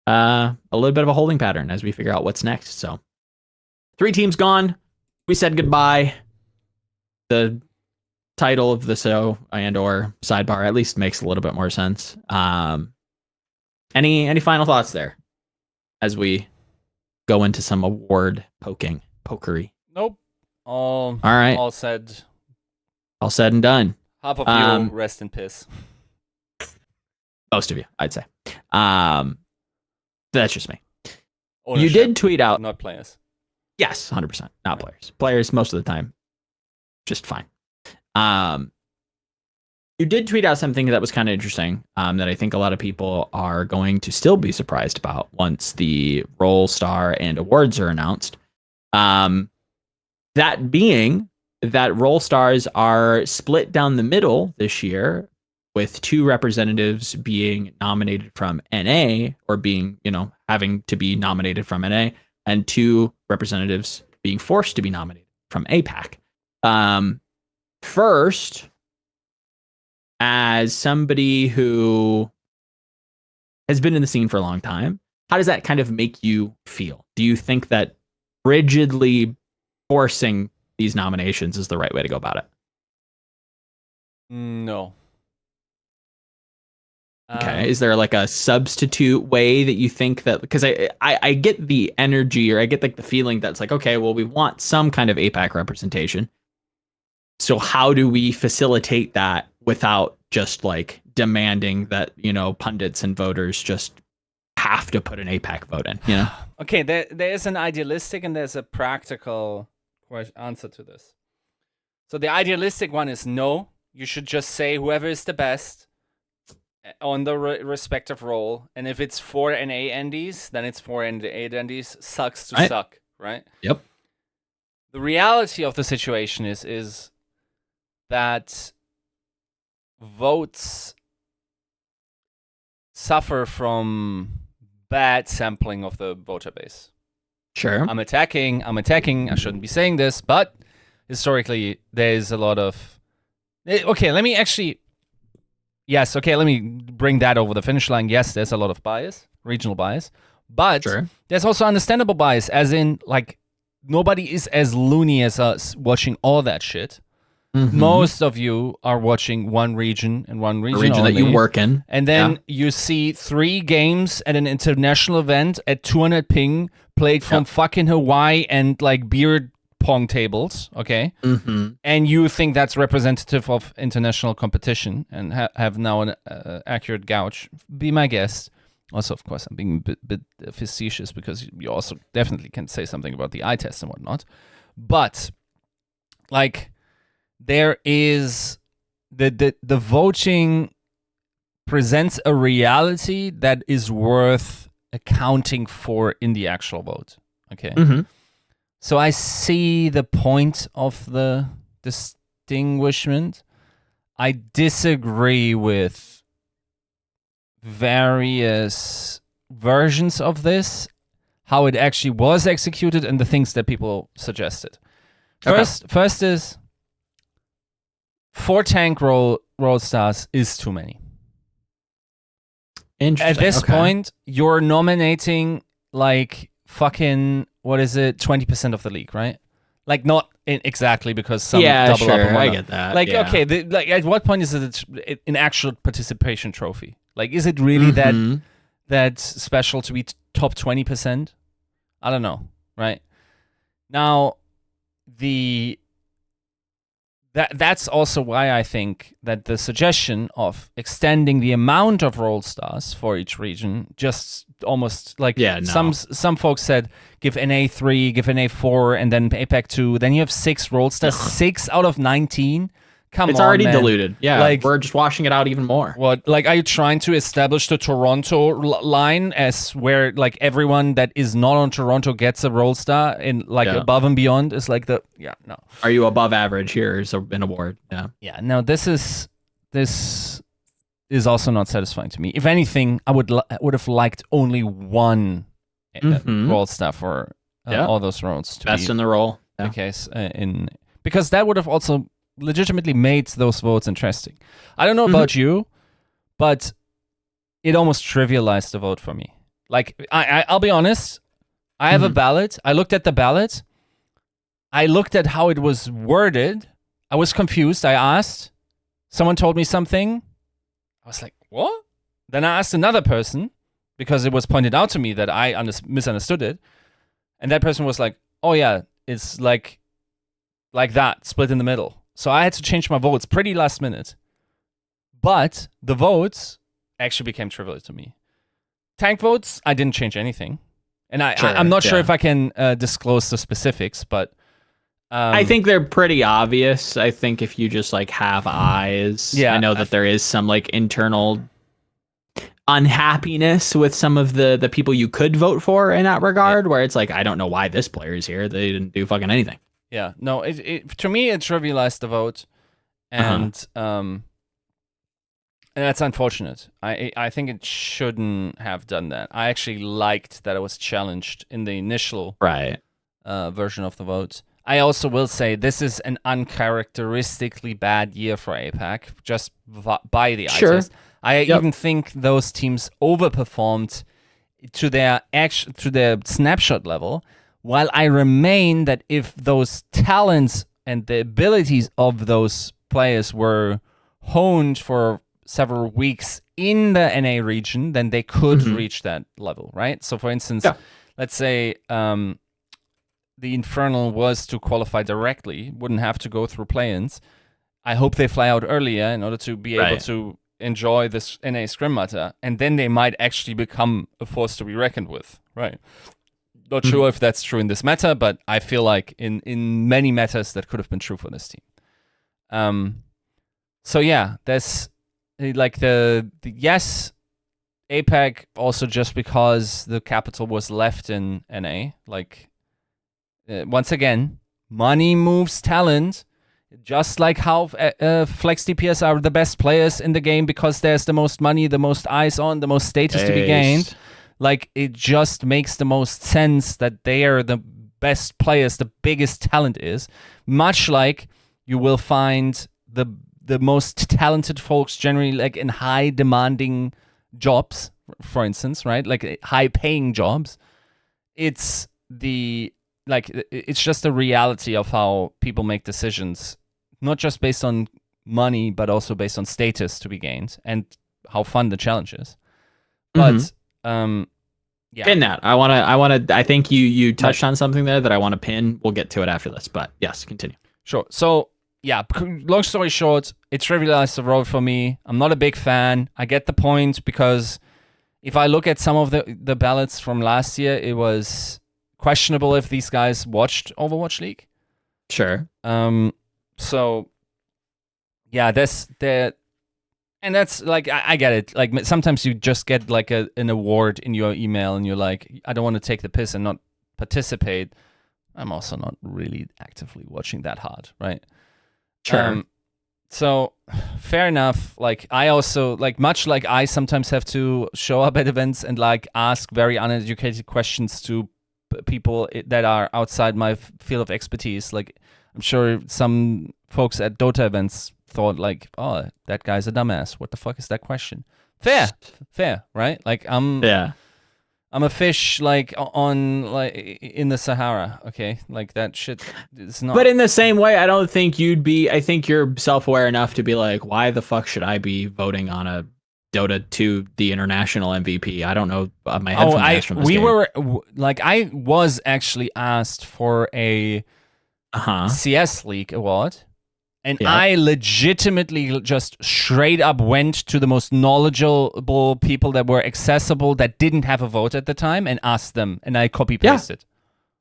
a little bit of a holding pattern as we figure out what's next. So 3 teams gone. We said goodbye. The title of the show and or sidebar at least makes a little bit more sense. Any final thoughts there as we go into some award pokery? Nope. All right. All said and done. Half of you rest in piss. Most of you, I'd say. That's just me. Ownership, you did tweet out. Not players. Yes, 100%. Not players. Players most of the time, just fine. You did tweet out something that was kind of interesting, that I think a lot of people are going to still be surprised about once the Roll Star and awards are announced. That being that Roll Stars are split down the middle this year, with 2 representatives being nominated from NA, or being, having to be nominated from NA, and 2 representatives being forced to be nominated from APAC. First, as somebody who has been in the scene for a long time, how does that kind of make you feel? Do you think that rigidly forcing these nominations is the right way to go about it? No. Okay. Is there like a substitute way that you think that, because I get the energy, or I get like the feeling that's like, okay, well, we want some kind of APAC representation. So how do we facilitate that without just like demanding that, pundits and voters just have to put an APAC vote in, Okay, there is an idealistic and there's a practical answer to this. So the idealistic one is no, you should just say whoever is the best on the respective role, and if it's 4 NA NDs, then it's 4 NA NDs. Sucks to suck, right? Yep. The reality of the situation is that votes suffer from bad sampling of the voter base. Sure. I'm attacking. I shouldn't be saying this, but historically, there's a lot of... Okay, let me bring that over the finish line. Yes, there's a lot of bias, regional bias, but there's also understandable bias, as in, like, nobody is as loony as us watching all that shit. Mm-hmm. Most of you are watching one region and one region only, that you work in. And then you see 3 games at an international event at 200 ping played from fucking Hawaii and like beer pong tables, okay? Mm-hmm. And you think that's representative of international competition and have now an accurate gauge. Be my guest. Also, of course, I'm being a bit facetious, because you also definitely can say something about the eye test and whatnot. But, like, there is the voting presents a reality that is worth accounting for in the actual vote. Okay. Mm-hmm. So I see the point of the distinguishment. I disagree with various versions of this, how it actually was executed, and the things that people suggested. First is 4 tank roll stars is too many. Interesting. At this point, you're nominating like fucking, what is it, 20% of the league, right? Like, not exactly, because some double up and whatnot. I get that. Like, okay, like, at what point is it an actual participation trophy? Like, is it really that special to be top 20%? I don't know, right? Now, that's also why I think that the suggestion of extending the amount of roll stars for each region, just almost like some folks said, give NA 3, give NA 4, and then APAC 2, then you have 6 roll stars, 6 out of 19. It's on, already man. diluted. Yeah, Like, we're just washing it out even more. What, like, are you trying to establish the Toronto line as where, like, everyone that is not on Toronto gets a role star and, like, above and beyond is like the, no. Are you above average? Here's an award. Yeah. Yeah, no, this is also not satisfying to me. If anything, I would have liked only one role star for all those roles to best be in the role. the case because that would have also legitimately made those votes interesting. I don't know about you, but it almost trivialized the vote for me. Like, I'll be honest, I have a ballot. I looked at the ballot. I looked at how it was worded. I was confused. I asked. Someone told me something. I was like, what? Then I asked another person because it was pointed out to me that I misunderstood it. And that person was like, oh yeah, it's like that, split in the middle. So I had to change my votes pretty last minute. But the votes actually became trivial to me. Tank votes, I didn't change anything. And I'm not sure if I can disclose the specifics, but... I think they're pretty obvious. I think if you just like have eyes, I know that there is some like internal unhappiness with some of the people you could vote for in that regard, where it's like, I don't know why this player is here. They didn't do fucking anything. Yeah, no, to me, it trivialized the vote, and that's unfortunate. I think it shouldn't have done that. I actually liked that it was challenged in the initial version of the vote. I also will say this is an uncharacteristically bad year for APAC, just by the eye test. I even think those teams overperformed to their snapshot level, while I remain that if those talents and the abilities of those players were honed for several weeks in the NA region, then they could reach that level, right? So for instance, let's say the Infernal was to qualify directly, wouldn't have to go through play-ins. I hope they fly out earlier in order to be able to enjoy this NA Scrim Matter, and then they might actually become a force to be reckoned with, right? Not sure if that's true in this meta, but I feel like in many metas that could have been true for this team. So yeah, there's like the yes, APAC also just because the capital was left in NA. Like once again, money moves talent. Just like how Flex DPS are the best players in the game because there's the most money, the most eyes on, the most status to be gained. Like, it just makes the most sense that they are the best players, the biggest talent is. Much like you will find the most talented folks generally like in high demanding jobs, for instance, right? Like high paying jobs. It's just the reality of how people make decisions, not just based on money, but also based on status to be gained and how fun the challenge is. But yeah. In that, I think you touched on something there that I want to pin. We'll get to it after this, but yes, continue. Sure. So yeah, long story short, it trivialized the role for me. I'm not a big fan. I get the point because if I look at some of the ballots from last year, it was questionable if these guys watched Overwatch League. Sure. So yeah, and that's like I get it. Like sometimes you just get like an award in your email, and you're like, I don't want to take the piss and not participate. I'm also not really actively watching that hard, right? Sure. So fair enough. Like I also much like I sometimes have to show up at events and like ask very uneducated questions to people that are outside my field of expertise. Like I'm sure some folks at Dota events thought like, oh, that guy's a dumbass. What the fuck is that question? Fair, right? Like I'm a fish like in the Sahara, okay? Like that shit is not. But in the same way, I don't think I think you're self-aware enough to be like, why the fuck should I be voting on a Dota 2 the international MVP? I don't know my head from this game. I was actually asked for a CS League award. And I legitimately just straight up went to the most knowledgeable people that were accessible that didn't have a vote at the time and asked them, and I copy-pasted.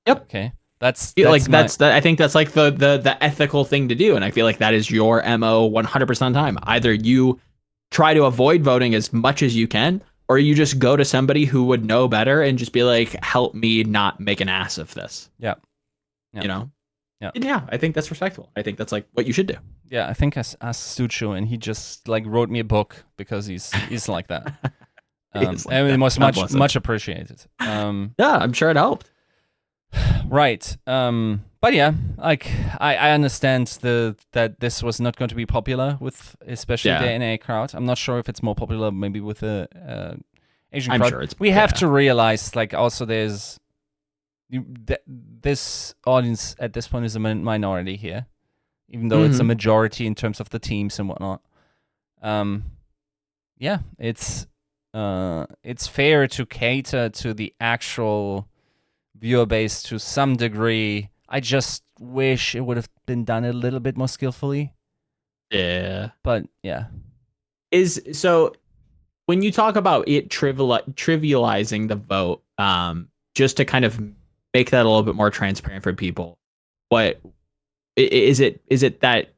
Yep. Okay. That's I think that's like the ethical thing to do, and I feel like that is your MO 100% of the time. Either you try to avoid voting as much as you can, or you just go to somebody who would know better and just be like, help me not make an ass of this. Yeah. You know? Yeah. And yeah, I think that's respectful. I think that's like what you should do. Yeah, I think I asked Sucho, and he just like wrote me a book because he's like that. Like and it was that. much appreciated. Yeah, I'm sure it helped. Right. But yeah, like I understand that this was not going to be popular with especially the NA crowd. I'm not sure if it's more popular maybe with the Asian crowd. Sure we have to realize like also there's this audience at this point is a minority here, even though it's a majority in terms of the teams and whatnot. Yeah, it's fair to cater to the actual viewer base to some degree. I just wish it would have been done a little bit more skillfully. Yeah. But yeah. So when you talk about it trivializing the vote, just to kind of make that a little bit more transparent for people, what is it that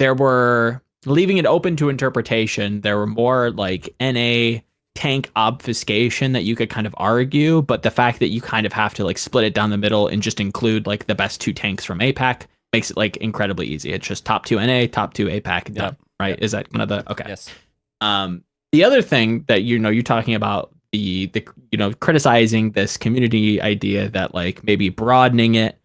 there were, leaving it open to interpretation, there were more like NA tank obfuscation that you could kind of argue, but the fact that you kind of have to like split it down the middle and just include like the best 2 tanks from APAC makes it like incredibly easy. It's just top 2 NA, top 2 APAC, done, right? Is that kind of the okay? Yes. The other thing that you're talking about the criticizing this community idea that like maybe broadening it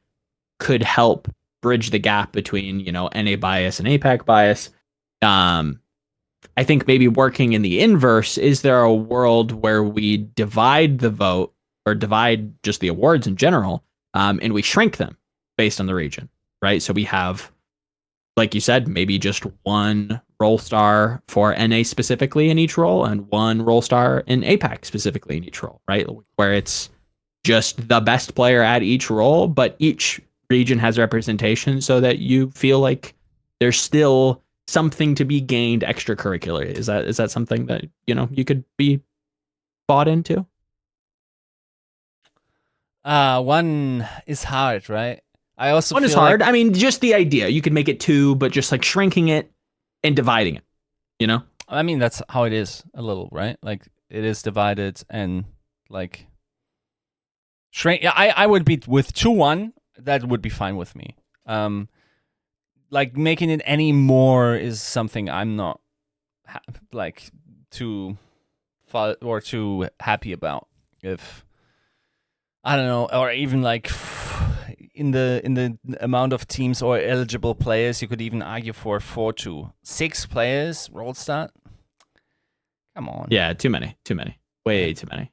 could help bridge the gap between NA bias and APAC bias. I think maybe working in the inverse, is there a world where we divide the vote or divide just the awards in general, and we shrink them based on the region, right? So we have, like you said, maybe just 1 role star for NA specifically in each role and 1 role star in APAC specifically in each role, right? Where it's just the best player at each role, but each region has representation so that you feel like there's still something to be gained extracurricular. Is that something that you could be bought into? 1 is hard, right? I also 1 is hard. I mean, just the idea. You could make it 2, but just like shrinking it and dividing it, I mean, that's how it is a little, right? Like it is divided and like shrink. I would be with 2-1. That would be fine with me. Like making it any more is something I'm not like too happy about. If I don't know, or even like in the amount of teams or eligible players, you could even argue for 4-2. 6 players role start. Come on. Yeah, too many, way too many.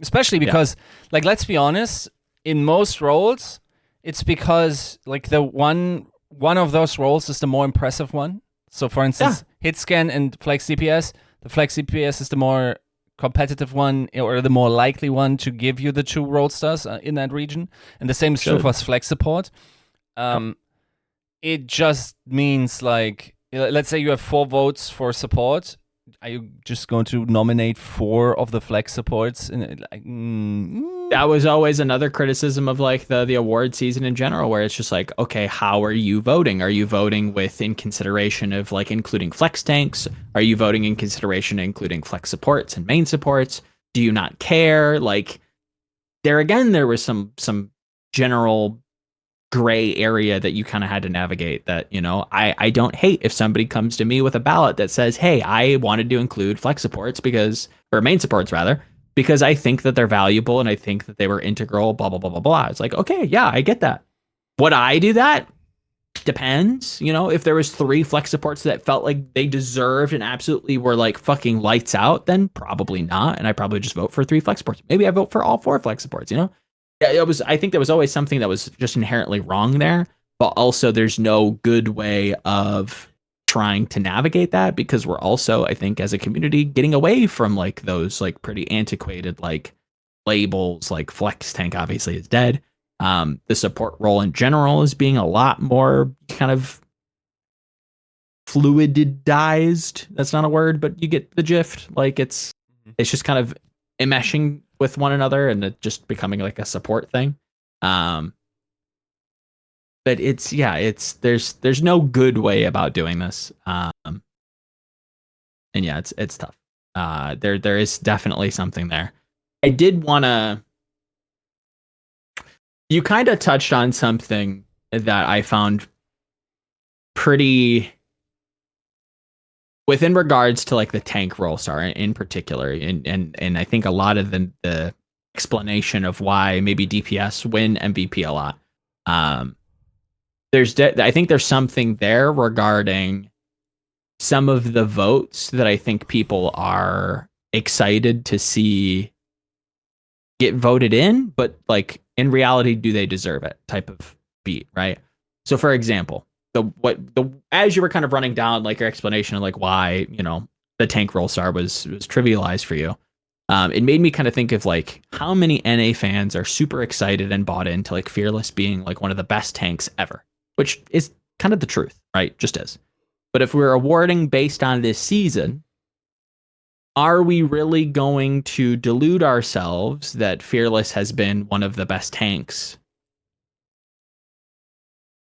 Especially because, like, let's be honest, in most roles, it's because like the one of those roles is the more impressive one. So, for instance, hit scan and flex DPS. The flex DPS is the more competitive one or the more likely one to give you the 2 role stars in that region, and the same is true for flex support. It just means like, let's say you have 4 votes for support. Are you just going to nominate 4 of the flex supports? And that was always another criticism of like the award season in general, where it's just like, okay, how are you voting? Are you voting in consideration of like including flex tanks? Are you voting in consideration of including flex supports and main supports? Do you not care? Like there was some general gray area that you kind of had to navigate that, I don't hate if somebody comes to me with a ballot that says, hey, I wanted to include flex supports or main supports rather, because I think that they're valuable and I think that they were integral, blah, blah, blah, blah, blah. It's like, okay, yeah, I get that. Would I do that? Depends. If there was 3 flex supports that felt like they deserved and absolutely were like fucking lights out, then probably not. And I probably just vote for 3 flex supports. Maybe I vote for all 4 flex supports, I think there was always something that was just inherently wrong there, but also there's no good way of trying to navigate that, because we're also, I think, as a community, getting away from like those like pretty antiquated like labels. Like flex tank obviously is dead. The support role in general is being a lot more kind of fluidized. That's not a word, but you get the gist. Like it's just kind of enmeshing with one another and it just becoming like a support thing. but there's no good way about doing this. And yeah, it's tough. There is definitely something there. I did want to. You kind of touched on something that I found pretty within regards to like the tank role star in particular, and I think a lot of the explanation of why maybe DPS win MVP a lot. I think there's something there regarding some of the votes that I think people are excited to see get voted in, but like in reality, do they deserve it? Type of beat, right? So, for example, as you were kind of running down like your explanation of like why the tank role star was trivialized for you, it made me kind of think of like how many NA fans are super excited and bought into like Fearless being like one of the best tanks ever, which is kind of the truth, right? Just is. But if we're awarding based on this season, are we really going to delude ourselves that Fearless has been one of the best tanks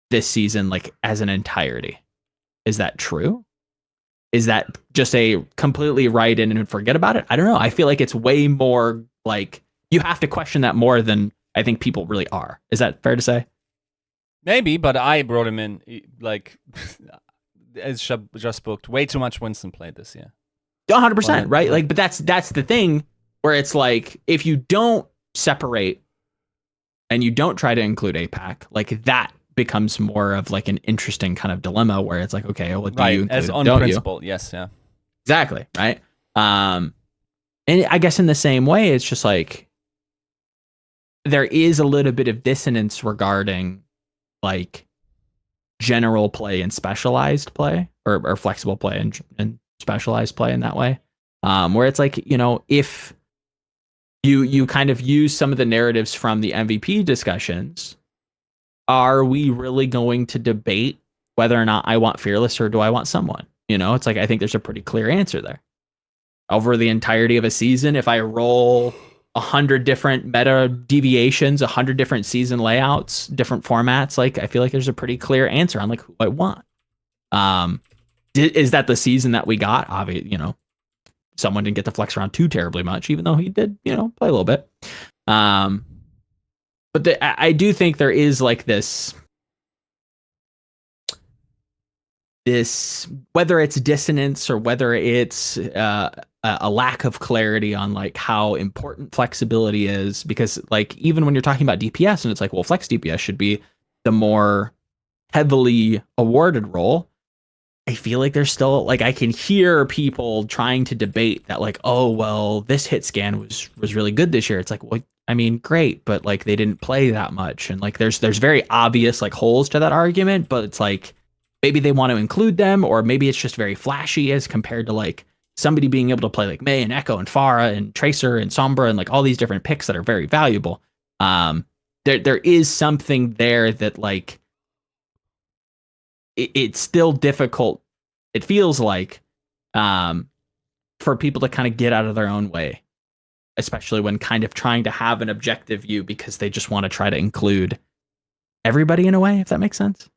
this season, like as an entirety? Is that true? Is that just a completely write in and forget about it? I don't know. I feel like it's way more like you have to question that more than I think people really are. Is that fair to say? Maybe, but I brought him in like as just booked way too much Winston played this year. 100%, right? Like, but that's the thing where it's like if you don't separate and you don't try to include APAC, like that becomes more of like an interesting kind of dilemma where it's like, okay, well, do you include as on don't principle, you? yes, yeah, exactly, right. And I guess in the same way, it's just like there is a little bit of dissonance regarding like general play and specialized play, or flexible play and specialized play in that way, where it's like if you kind of use some of the narratives from the MVP discussions, are we really going to debate whether or not I want Fearless or do I want someone? It's like I think there's a pretty clear answer there. Over the entirety of a season, if I roll 100 different meta deviations, 100 different season layouts, different formats, like I feel like there's a pretty clear answer on like who I want. Is that the season that we got? Obviously, someone didn't get to flex around too terribly much, even though he did, play a little bit. But I do think there is like this, whether it's dissonance or whether it's a lack of clarity on like how important flexibility is, because like even when you're talking about DPS and it's like, well, flex DPS should be the more heavily awarded role. I feel like there's still like I can hear people trying to debate that like, oh well, this hit scan was really good this year. It's like, well, I mean, great, but like they didn't play that much, and like there's very obvious like holes to that argument, but it's like maybe they want to include them, or maybe it's just very flashy as compared to like somebody being able to play like Mei and Echo and Pharah and Tracer and Sombra and like all these different picks that are very valuable. There is something there that like it's still difficult. It feels like for people to kind of get out of their own way, especially when kind of trying to have an objective view because they just want to try to include everybody in a way, if that makes sense.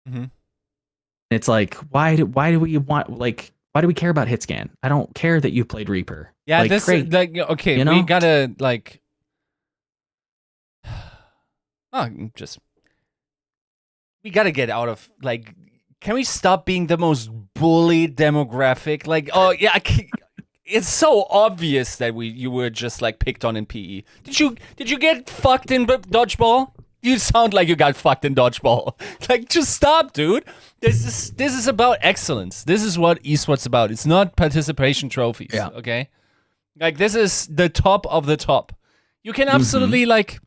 Mm-hmm. It's like, why do we want, like, why do we care about hit scan? I don't care that you played Reaper. Yeah, like, this great. like okay, we gotta like we gotta get out of like, can we stop being the most bullied demographic? Like, oh yeah, it's so obvious that you were just like picked on in PE. Did you get fucked in dodgeball? You sound like you got fucked in dodgeball. Like, just stop, dude. This is about excellence. This is what esports about. It's not participation trophies. Yeah. Okay. Like, this is the top of the top. You can absolutely like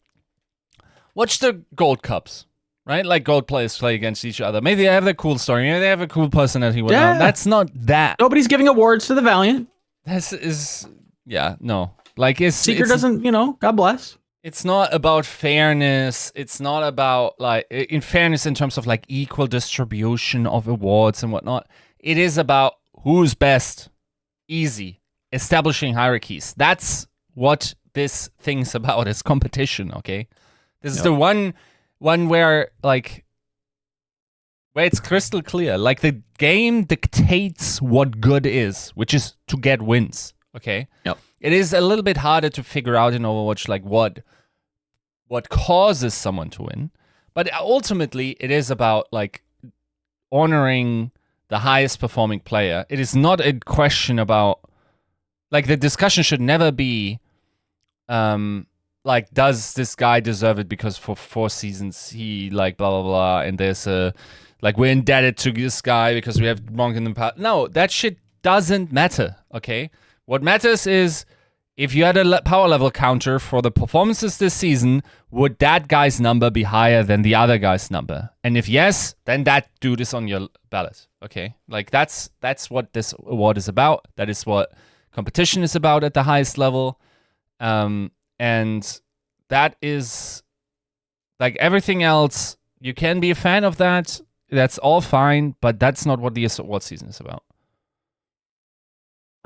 watch the gold cups. Right? Like gold players play against each other. Maybe they have a cool story. Maybe they have a cool personality. Yeah. That's not that. Nobody's giving awards to the Valiant. This is, yeah, no. Like, Seeker doesn't, God bless. It's not about fairness. It's not about, like, in fairness in terms of, like, equal distribution of awards and whatnot. It is about who's best. Easy. Establishing hierarchies. That's what this thing's about. It's competition, okay? This is the one where, like, where it's crystal clear. Like, the game dictates what good is, which is to get wins. Okay. Yep. It is a little bit harder to figure out in Overwatch, like what causes someone to win, but ultimately it is about like honoring the highest performing player. It is not a question about, like, the discussion should never be like, does this guy deserve it because for 4 seasons he like blah blah blah, and there's a like we're indebted to this guy because we have Monk in the past. No, that shit doesn't matter. Okay, what matters is, if you had a power level counter for the performances this season, would that guy's number be higher than the other guy's number? And if yes, then that dude is on your ballot. Okay, like that's what this award is about. That is what competition is about at the highest level. And that is, like, everything else, you can be a fan of that. That's all fine, but that's not what the award season is about.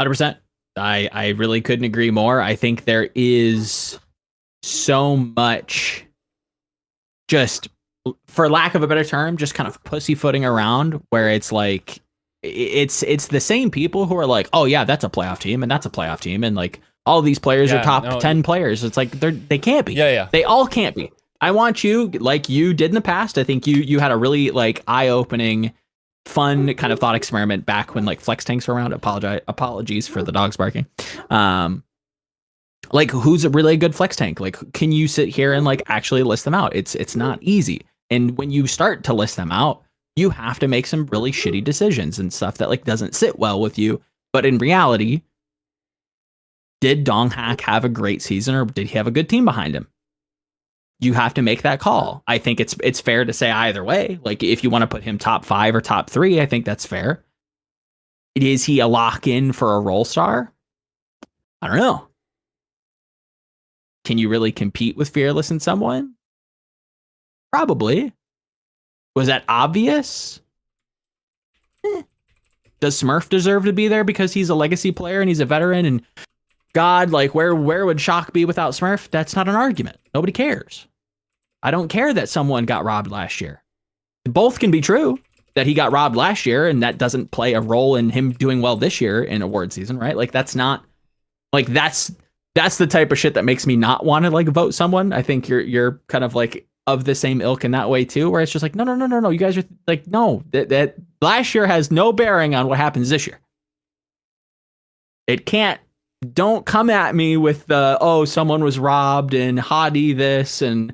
100%. I really couldn't agree more. I think there is so much, just, for lack of a better term, just kind of pussyfooting around, where it's like, it's the same people who are like, oh yeah, that's a playoff team and that's a playoff team, and like all these players are top 10 players. It's like they can't be. Yeah. They all can't be. I want you, like you did in the past. I think you had a really like eye-opening, fun kind of thought experiment back when like flex tanks were around. Apologies for the dogs barking. Like, who's a really good flex tank? Like, can you sit here and like actually list them out? It's not easy. And when you start to list them out, you have to make some really shitty decisions and stuff that like doesn't sit well with you. But in reality, did Donghack have a great season, or did he have a good team behind him? You have to make that call. I think it's fair to say either way. Like, if you want to put him top 5 or top 3, I think that's fair. Is he a lock-in for a role star? I don't know. Can you really compete with Fearless and someone? Probably. Was that obvious? Does Smurf deserve to be there because he's a legacy player and he's a veteran? And God, like, where would Shock be without Smurf? That's not an argument. Nobody cares. I don't care that someone got robbed last year. Both can be true, that he got robbed last year and that doesn't play a role in him doing well this year in award season, right? Like, that's not, like, that's the type of shit that makes me not want to like vote someone. I think you're kind of like of the same ilk in that way too, where it's just like, no. You guys are like, no, that last year has no bearing on what happens this year. It can't. Don't come at me with the, oh, someone was robbed and hottie this, and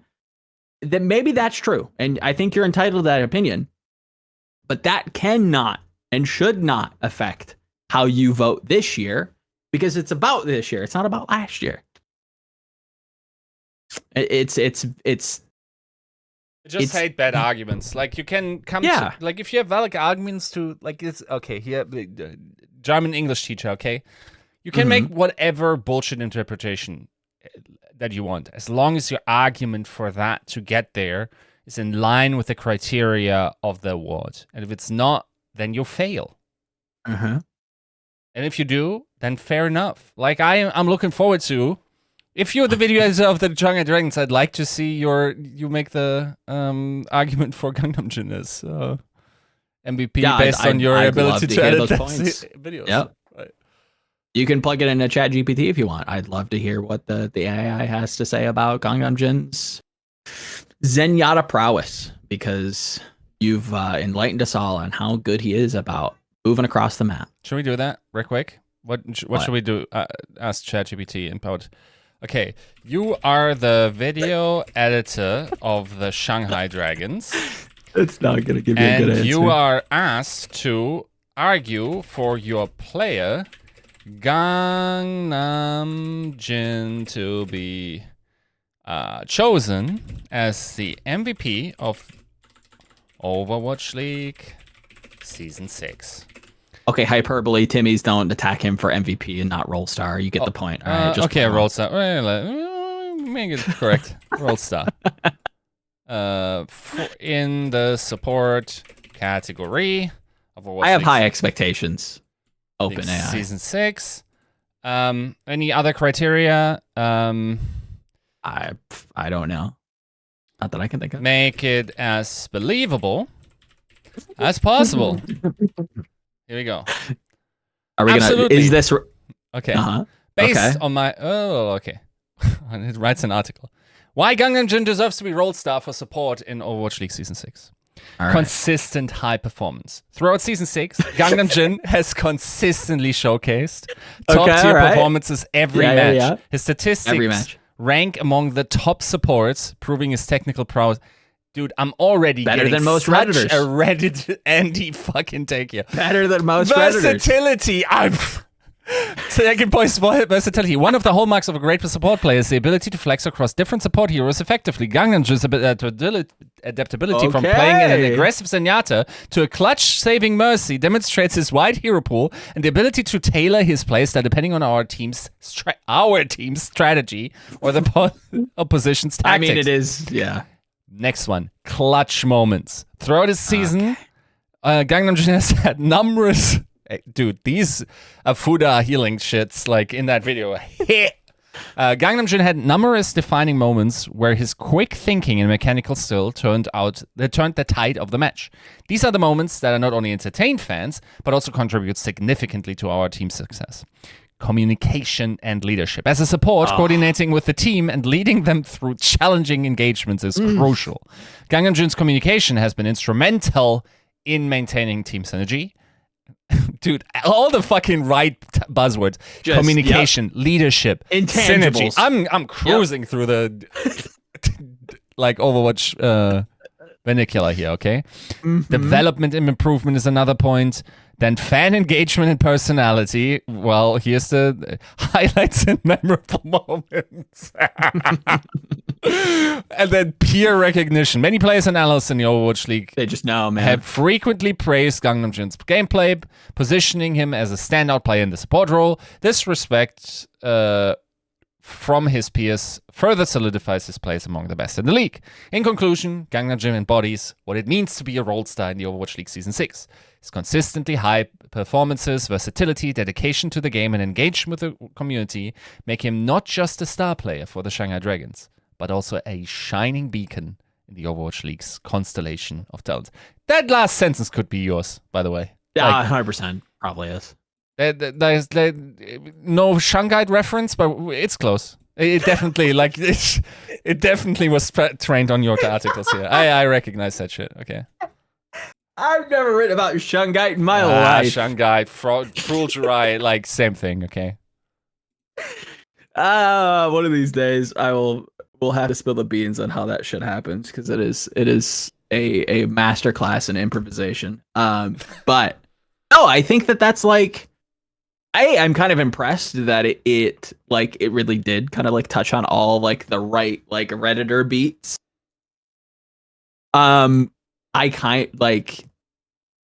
then maybe that's true. And I think you're entitled to that opinion, but that cannot and should not affect how you vote this year, because it's about this year. It's not about last year. It's just hate bad arguments. Like, you can come to, like, if you have valid arguments to, like, it's okay here, German English teacher, okay, you can make whatever bullshit interpretation that you want, as long as your argument for that to get there is in line with the criteria of the award. And if it's not, then you fail. And if you do, then fair enough. Like, I'm looking forward to, if you're the video editor of the Yiska and Dragons, I'd like to see you make the argument for Gagnamjin as MVP based on your ability to edit those points. Videos. Yep. Right. You can plug it into Chatgpt if you want. I'd love to hear what the AI has to say about Gagnamjin's Zenyatta prowess, because you've enlightened us all on how good he is about moving across the map. Should we do that real quick? What should we do? Ask ChatGPT about. Okay, you are the video editor of the Shanghai Dragons. It's not going to give you a good answer. And you are asked to argue for your player, Gagnamjin, to be chosen as the MVP of Overwatch League Season 6. Okay, hyperbole. Timmy's don't attack him for MVP and not Roll Star. You get the point. All right, okay, Roll Star. Make it correct. Roll Star. In the support category of Overwatch I have League high expectations. Open AI. Season 6. Any other criteria? I don't know. Not that I can think of. Make it as believable That's possible. Here we go. Are we gonna? Is this okay? Uh-huh. Based on my okay. It writes an article. Why Gagnamjin deserves to be role star for support in Overwatch League Season 6. Right. Consistent high performance. Throughout Season 6, Gagnamjin has consistently showcased top-tier performances every match. Yeah. His statistics rank among the top supports, proving his technical prowess. Dude, I'm already better than most such Redditors. A Reddit Andy fucking take here. Better than most Versatility. Second point, versatility. One of the hallmarks of a great support player is the ability to flex across different support heroes effectively. Gagnamjin's adaptability from playing an aggressive Zenyatta to a clutch-saving Mercy demonstrates his wide hero pool and the ability to tailor his playstyle depending on our team's strategy or the opposition's tactics. I mean, it is, yeah. Next one, clutch moments. Throughout his season, Gagnamjin has had numerous... Dude, these Fuda healing shits, like in that video. Gagnamjin had numerous defining moments where his quick thinking and mechanical skill turned the tide of the match. These are the moments that are not only entertain fans, but also contribute significantly to our team's success. Communication and leadership. As a support, coordinating with the team and leading them through challenging engagements is crucial. Gagnamjin's communication has been instrumental in maintaining team synergy. Dude, all the fucking right buzzwords. Just, communication, leadership, synergy. I'm cruising through the like Overwatch vernacular here, okay? Development and improvement is another point. Then fan engagement and personality. Well, here's the highlights and memorable moments. And then peer recognition. Many players and analysts in the Overwatch League they just know, man. Have frequently praised Gagnamjin's gameplay, positioning him as a standout player in the support role. This respect from his peers further solidifies his place among the best in the league. In conclusion, Gagnamjin embodies what it means to be a role star in the Overwatch League Season 6. His consistently high performances, versatility, dedication to the game, and engagement with the community make him not just a star player for the Shanghai Dragons, but also a shining beacon in the Overwatch League's constellation of talent. That last sentence could be yours, by the way. Yeah, 100% probably is. There's no Shanghai reference, but it's close. It definitely, it definitely was trained on your articles here. I recognize that shit. Okay. I've never written about Shungite in my life. Shungite, Cruel Jirai, like same thing, okay? One of these days we'll have to spill the beans on how that shit happens, because it is a masterclass in improvisation. But no, I think that's like I'm kind of impressed that it really did kind of like touch on all like the right like Redditor beats. I kind like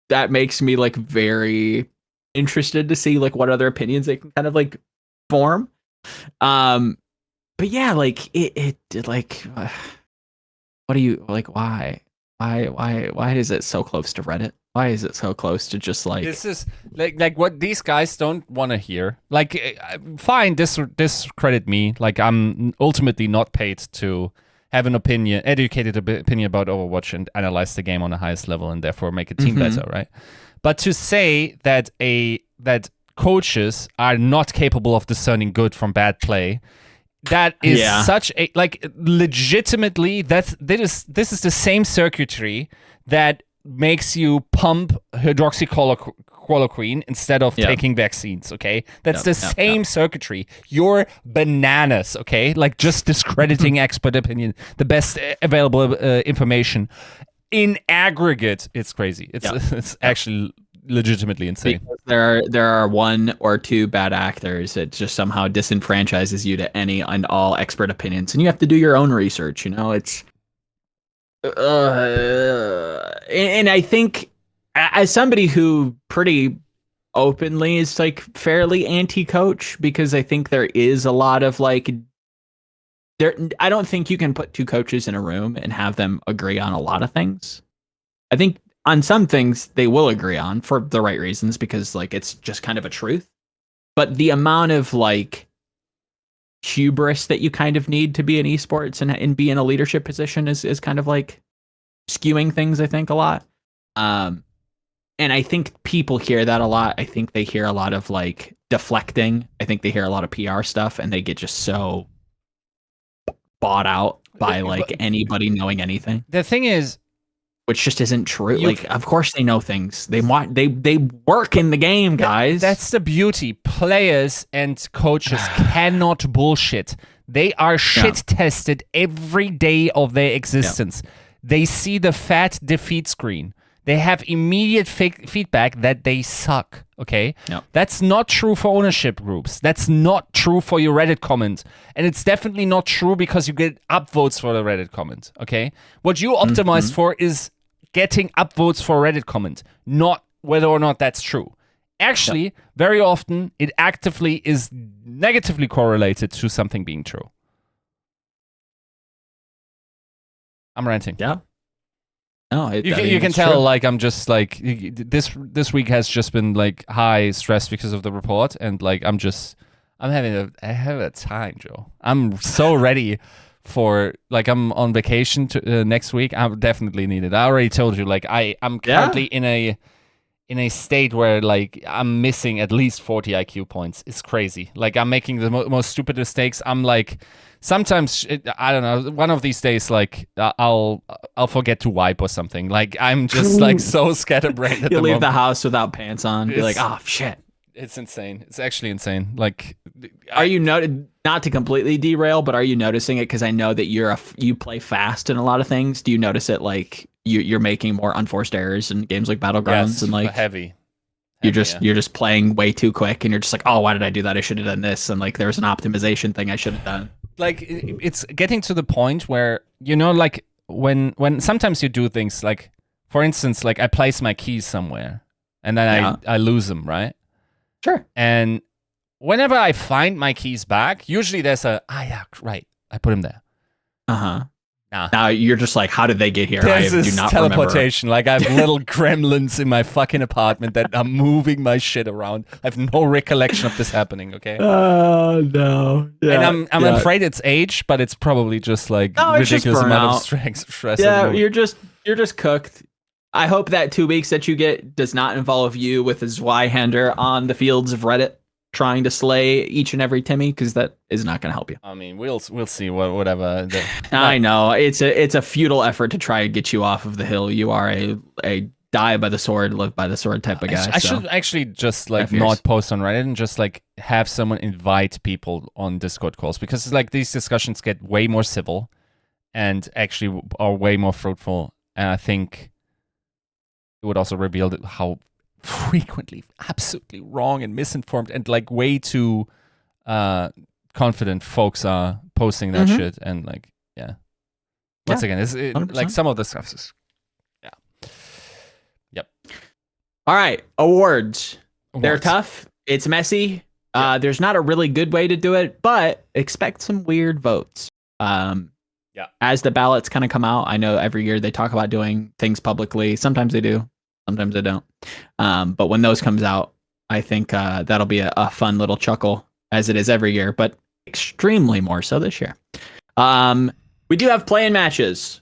that makes me like very interested to see like what other opinions they can kind of like form. But yeah, like it like what do you like? Why is it so close to Reddit? Why is it so close to just like this is like what these guys don't want to hear? Like, fine, discredit me. Like, I'm ultimately not paid to have an educated opinion about Overwatch and analyze the game on the highest level and therefore make a team better, right? But to say that that coaches are not capable of discerning good from bad play, that is such a legitimately this is the same circuitry that makes you pump hydroxychloroquine instead of taking vaccines, okay? That's the same circuitry. You're bananas, okay? Like, just discrediting expert opinion, the best available information. In aggregate, it's crazy. It's actually legitimately insane. Because there are one or two bad actors. It just somehow disenfranchises you to any and all expert opinions, and you have to do your own research. You know, it's and I think as somebody who pretty openly is like fairly anti-coach, because I think there is a lot of like I don't think you can put two coaches in a room and have them agree on a lot of things. I think on some things they will agree on for the right reasons, because like it's just kind of a truth. But the amount of like hubris that you kind of need to be in esports and be in a leadership position is kind of like skewing things, I think, a lot. And I think people hear that a lot. I think they hear a lot of like deflecting. I think they hear a lot of PR stuff, and they get just so bought out by like anybody knowing anything. The thing is, which just isn't true. Like, of course they know things. They work in the game, guys. That's the beauty. Players and coaches cannot bullshit. They are shit tested every day of their existence. They see the fat defeat screen. They have immediate feedback that they suck, okay? That's not true for ownership groups. That's not true for your Reddit comment. And it's definitely not true because you get upvotes for the Reddit comment, okay? What you optimize for is getting upvotes for Reddit comment, not whether or not that's true. Actually, very often, it actively is negatively correlated to something being true. I'm ranting. Yeah. No, you can tell, true. Like, I'm just like, this week has just been like high stress because of the report, and like I'm having a time, Joe. I'm so ready for, like, I'm on vacation next week. I definitely need it. I already told you, like, I'm currently in a state where like I'm missing at least 40 IQ points. It's crazy. Like, I'm making the most stupid mistakes. I'm like, sometimes I don't know. One of these days, like I'll forget to wipe or something. Like, I'm just like so scatterbrained. You'll leave the house without pants on. Be like, oh shit. It's insane. It's actually insane. Like, are you not to completely derail, but are you noticing it? Because I know that you play fast in a lot of things. Do you notice it? Like you're making more unforced errors in games like Battlegrounds and like heavy. You're just playing way too quick, and you're just like, oh, why did I do that? I should have done this, and like there's an optimization thing I should have done. Like, it's getting to the point where, you know, like when sometimes you do things like, for instance, like I place my keys somewhere and then I lose them, right? Sure. And whenever I find my keys back, usually there's I put them there. Nah. Now you're just like, how did they get here? There's this teleportation. Like, I have little gremlins in my fucking apartment that are moving my shit around. I have no recollection of this happening. Okay. Oh no. Yeah, and I'm afraid it's age, but it's probably just like ridiculous amount of stress. Yeah, you're just cooked. I hope that 2 weeks that you get does not involve you with a Zweihander on the fields of Reddit trying to slay each and every Timmy, because that is not going to help you. I mean, we'll see whatever. I know it's a futile effort to try and get you off of the hill. You are a die by the sword, live by the sword type of guy. I should actually just like not post on Reddit and just like have someone invite people on Discord calls, because like these discussions get way more civil and actually are way more fruitful. And I think it would also reveal how frequently absolutely wrong and misinformed and like way too confident folks are posting that shit. And like, once again, like some of the stuff is all right. Awards. They're tough. It's messy. There's not a really good way to do it, but expect some weird votes. As the ballots kind of come out, I know every year they talk about doing things publicly. Sometimes they do. Sometimes they don't. But when those comes out, I think that'll be a fun little chuckle, as it is every year, but extremely more so this year. We do have play-in matches,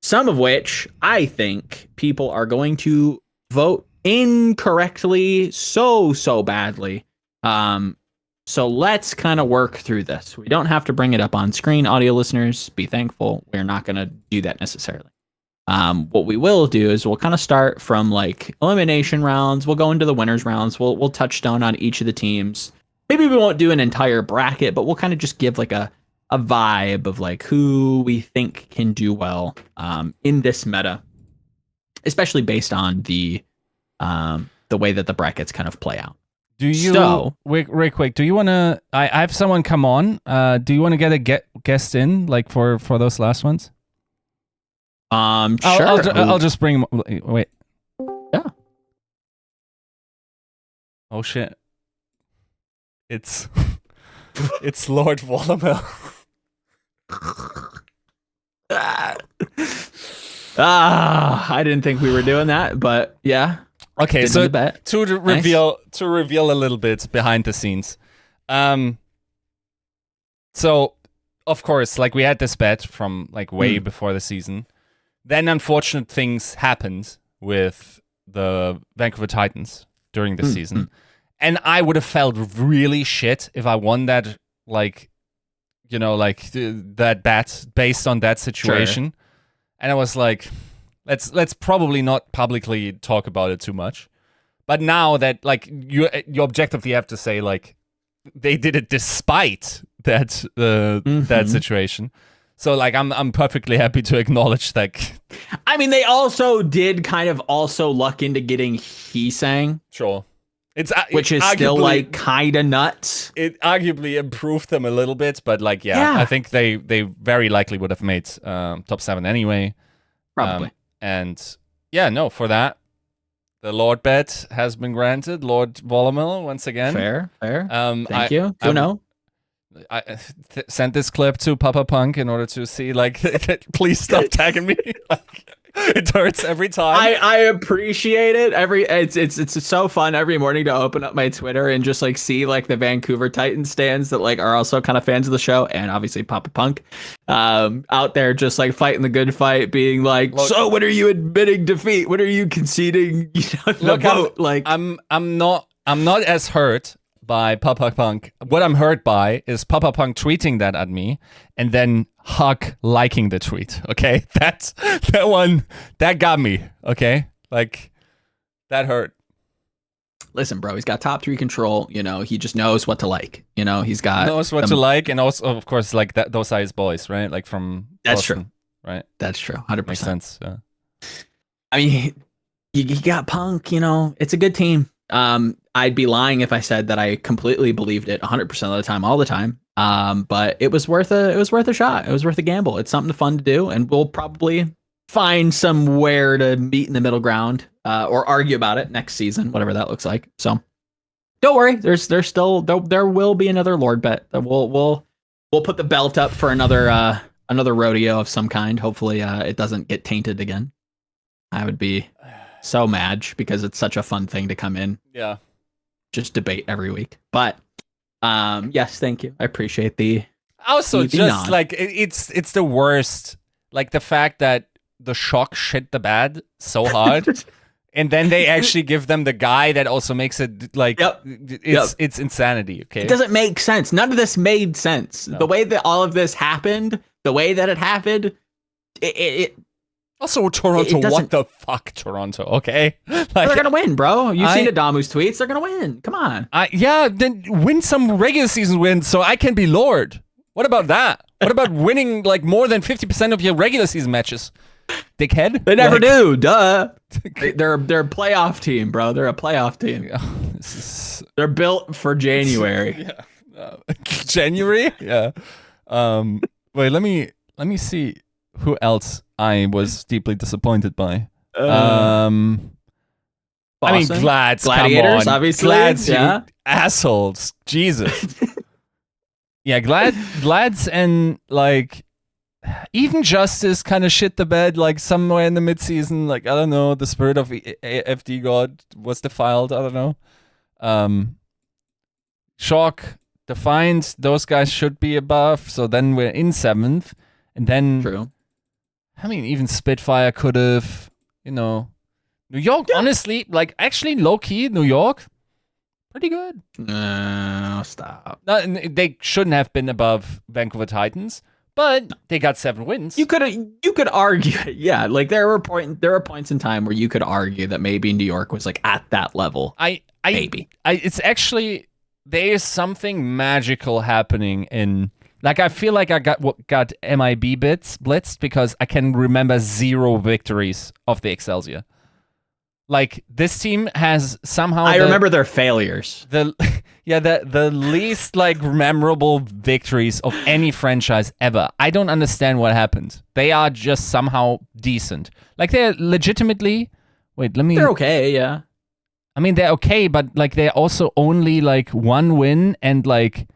some of which I think people are going to vote incorrectly so badly. So let's kind of work through this. We don't have to bring it up on screen. Audio listeners, be thankful. We're not going to do that necessarily. What we will do is we'll kind of start from like elimination rounds. We'll go into the winners rounds. We'll touch down on each of the teams. Maybe we won't do an entire bracket, but we'll kind of just give like a vibe of like who we think can do well in this meta, especially based on the way that the brackets kind of play out. Do you, wait, quick, do you want to, I have someone come on. Do you want to get a guest in like for those last ones? Sure. I'll just bring him. Wait. Yeah. Oh shit. It's Lord Volamel. I didn't think we were doing that, but yeah. Okay, so to reveal a little bit behind the scenes. So of course, like we had this bet from like way before the season. Then unfortunate things happened with the Vancouver Titans during the season. And I would have felt really shit if I won that, like, you know, like that bet based on that situation. Sure. And I was like, let's probably not publicly talk about it too much. But now that, like, you objectively have to say, like, they did it despite that that situation. So, like, I'm perfectly happy to acknowledge that. I mean, they also did kind of also luck into getting Hisang. Sure. Which is still, like, kind of nuts. It arguably improved them a little bit, but, like, yeah. I think they very likely would have made top 7 anyway. Probably. And, yeah, no, for that, the Lord bet has been granted. Lord Volamel, once again. Fair. Thank you. Kuno. I sent this clip to Papa Punk in order to see, like, please stop tagging me. Like, it hurts every time. I appreciate it. It's so fun every morning to open up my Twitter and just, like, see, like, the Vancouver Titans stands that, like, are also kind of fans of the show, and obviously Papa Punk out there just, like, fighting the good fight, being like, look, so when are you admitting defeat? When are you conceding, you know, the vote? I'm not as hurt by Papa Punk. What I'm hurt by is Papa Punk tweeting that at me and then Huck liking the tweet. Okay, that one that got me. Okay, like, that hurt. Listen, bro, he's got top 3 control. You know, he just knows what to like. You know, he's got knows what to like, and also, of course, like that. Those are his boys, right? Like from that's Boston, true, right? That's true, 100%. Makes sense. Yeah. I mean, you got Punk. You know, it's a good team. I'd be lying if I said that I completely believed it 100% of the time, all the time. But it was worth a shot. It was worth a gamble. It's something fun to do, and we'll probably find somewhere to meet in the middle ground, or argue about it next season, whatever that looks like. So don't worry, there will be another Lord bet. We'll put the belt up for another rodeo of some kind. Hopefully, it doesn't get tainted again. I would be so mad because it's such a fun thing to come in. Yeah. Just debate every week. But yes, thank you. I appreciate the also the just nod. Like it's the worst. Like the fact that the shock shit the bad so hard. And then they actually give them the guy that also makes it like it's insanity. Okay. It doesn't make sense. None of this made sense. No. The way that all of this happened, the way that it happened, it also, Toronto, what the fuck, Toronto, okay? Like, they're going to win, bro. You've seen Adamu's tweets. They're going to win. Come on. Yeah, then win some regular season wins so I can be Lord. What about that? What about winning, like, more than 50% of your regular season matches? Dickhead. They never do. Duh. They're a playoff team, bro. They're a playoff team. They're built for January. January? Yeah. Wait, let me see who else I was deeply disappointed by. I mean, Gladiators, obviously. Glads, you assholes. Jesus. Yeah, Glads and, like, even Justice kind of shit the bed, like, somewhere in the midseason. Like, I don't know, the spirit of FD God was defiled. I don't know. Shock, Defiant, those guys should be above. So then we're in 7th. And then... True. I mean, even Spitfire could have, you know, New York, honestly, like, actually, low-key, New York, pretty good. No, stop. No, they shouldn't have been above Vancouver Titans, but they got 7 wins. You could argue, yeah, like, there were points in time where you could argue that maybe New York was, like, at that level. Maybe. It's actually, there is something magical happening in... Like, I feel like I got MIB blitzed because I can remember 0 victories of the Excelsior. Like, this team has somehow... I remember their failures. The least, like, memorable victories of any franchise ever. I don't understand what happened. They are just somehow decent. Like, they're legitimately... They're okay, yeah. I mean, they're okay, but, like, they're also only, like, 1 win and, like...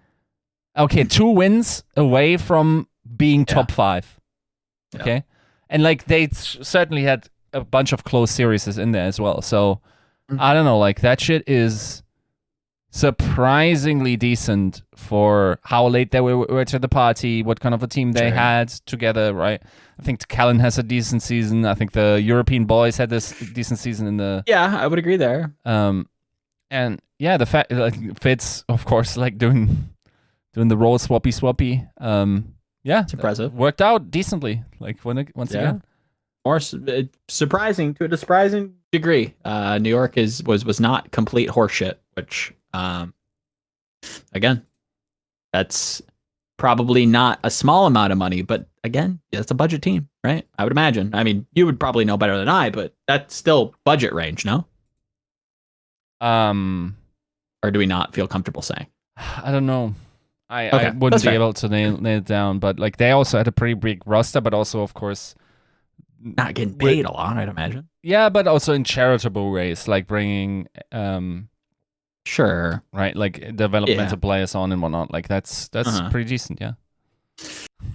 Okay, 2 wins away from being top 5. Okay? Yeah. And, like, they certainly had a bunch of close series in there as well. So, I don't know, like, that shit is surprisingly decent for how late they were to the party, what kind of a team they had together, right? I think Callan has a decent season. I think the European boys had this decent season in the... Yeah, I would agree there. And yeah, the fact like Fitz, of course, like doing the role swappy. Yeah, it's impressive. Worked out decently. Like once again. More surprising to a surprising degree. New York was not complete horseshit, which again, that's probably not a small amount of money, but again, it's a budget team, right? I would imagine. I mean, you would probably know better than I, but that's still budget range, no? Or do we not feel comfortable saying? I don't know. I wouldn't be able to nail it down, but like they also had a pretty big roster, but also, of course, not getting paid a lot, I'd imagine. Yeah, but also in charitable ways, like bringing sure, right, like developmental players on and whatnot. Like that's pretty decent, yeah.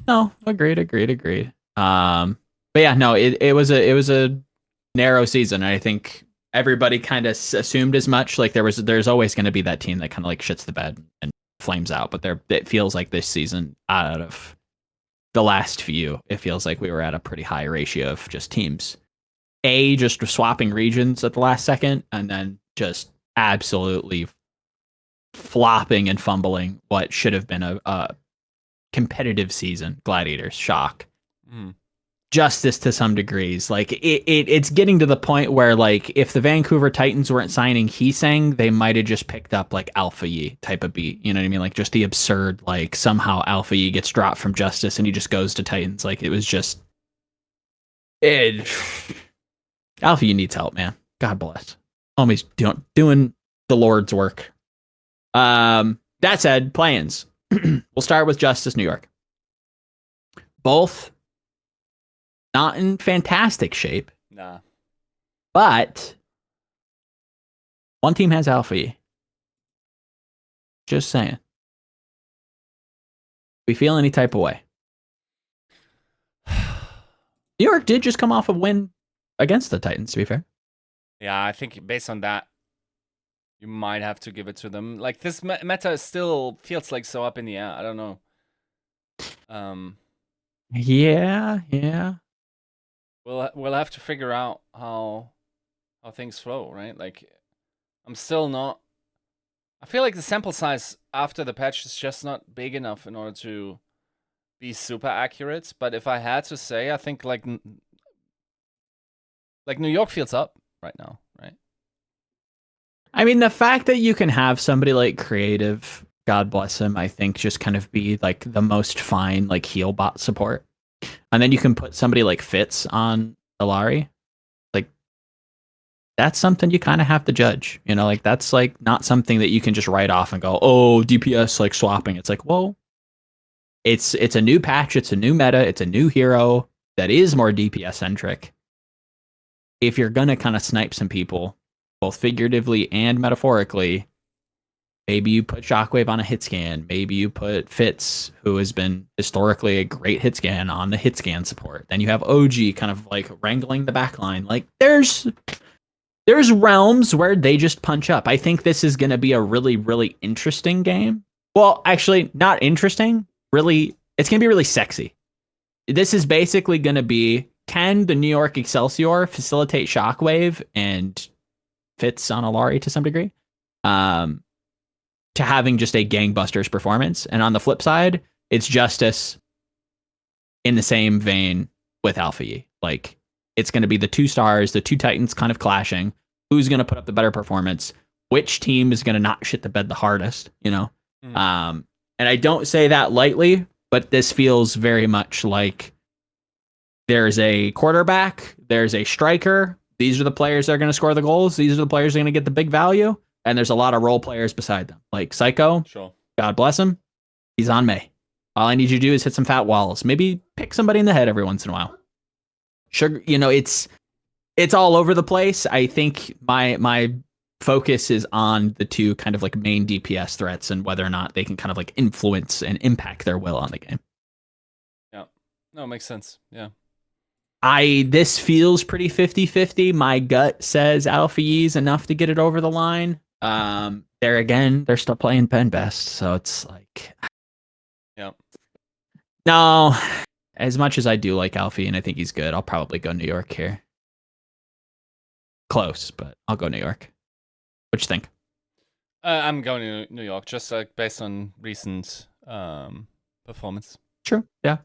No, agreed. But yeah, no, it was a narrow season. I think everybody kind of assumed as much. Like there's always going to be that team that kind of like shits the bed and flames out. But it feels like this season, out of the last few, it feels like we were at a pretty high ratio of just teams just swapping regions at the last second, and then just absolutely flopping and fumbling what should have been a competitive season. Gladiators, shock. Justice to some degrees. Like it's getting to the point where, like, if the Vancouver Titans weren't signing Heesang, they might have just picked up like Alpha Yi type of beat. You know what I mean? Like just the absurd, like somehow Alpha Yi gets dropped from Justice and he just goes to Titans. Like it was just Alpha Yi needs help, man. God bless. Homie's doing the Lord's work. That said, plans. We'll start with Justice New York. Both not in fantastic shape. Nah. But one team has Alpha E. Just saying. We feel any type of way. New York did just come off a win against the Titans, to be fair. Yeah, I think based on that, you might have to give it to them. Like this meta still feels like so up in the air. I don't know. Yeah. We'll have to figure out how things flow, right? Like I'm still not. I feel like the sample size after the patch is just not big enough in order to be super accurate. But if I had to say, I think like New York feels up right now, right? I mean, the fact that you can have somebody like Creative, God bless him, I think just kind of be like the most fine like heal bot support. And then you can put somebody like Fitz on Alari. Like, that's something you kind of have to judge. You know, like that's like not something that you can just write off and go, oh, DPS like swapping. It's like, whoa. It's a new patch, it's a new meta, it's a new hero that is more DPS centric. If you're gonna kind of snipe some people, both figuratively and metaphorically, maybe you put Shockwave on a hit scan. Maybe you put Fitz, who has been historically a great hit scan, on the hit scan support. Then you have OG kind of like wrangling the backline. Like there's realms where they just punch up. I think this is going to be a really, really interesting game. Well, actually, not interesting. Really, it's going to be really sexy. This is basically going to be, can the New York Excelsior facilitate Shockwave and Fitz on Alari to some degree? To having just a gangbusters performance. And on the flip side, it's Justice in the same vein with Alpha Yi. Like, it's going to be the two stars, the two Titans kind of clashing. Who's going to put up the better performance? Which team is going to not shit the bed the hardest, you know? And I don't say that lightly, but this feels very much like there's a quarterback, there's a striker. These are the players that are going to score the goals. These are the players that are going to get the big value. And there's a lot of role players beside them. Like Psycho, sure. God bless him, he's on May. All I need you to do is hit some fat walls. Maybe pick somebody in the head every once in a while. Sugar, you know, it's all over the place. I think my focus is on the two kind of like main DPS threats and whether or not they can kind of like influence and impact their will on the game. Yeah. No, it makes sense. Yeah. This feels pretty 50-50. My gut says Alpha Yi's enough to get it over the line. They're still playing pen best, so it's like, Yep. no. As much as I do like Alfie and I think he's good, I'll probably go New York here. Close, but I'll go New York. What you think? I'm going to New York just like based on recent performance. True. Yeah.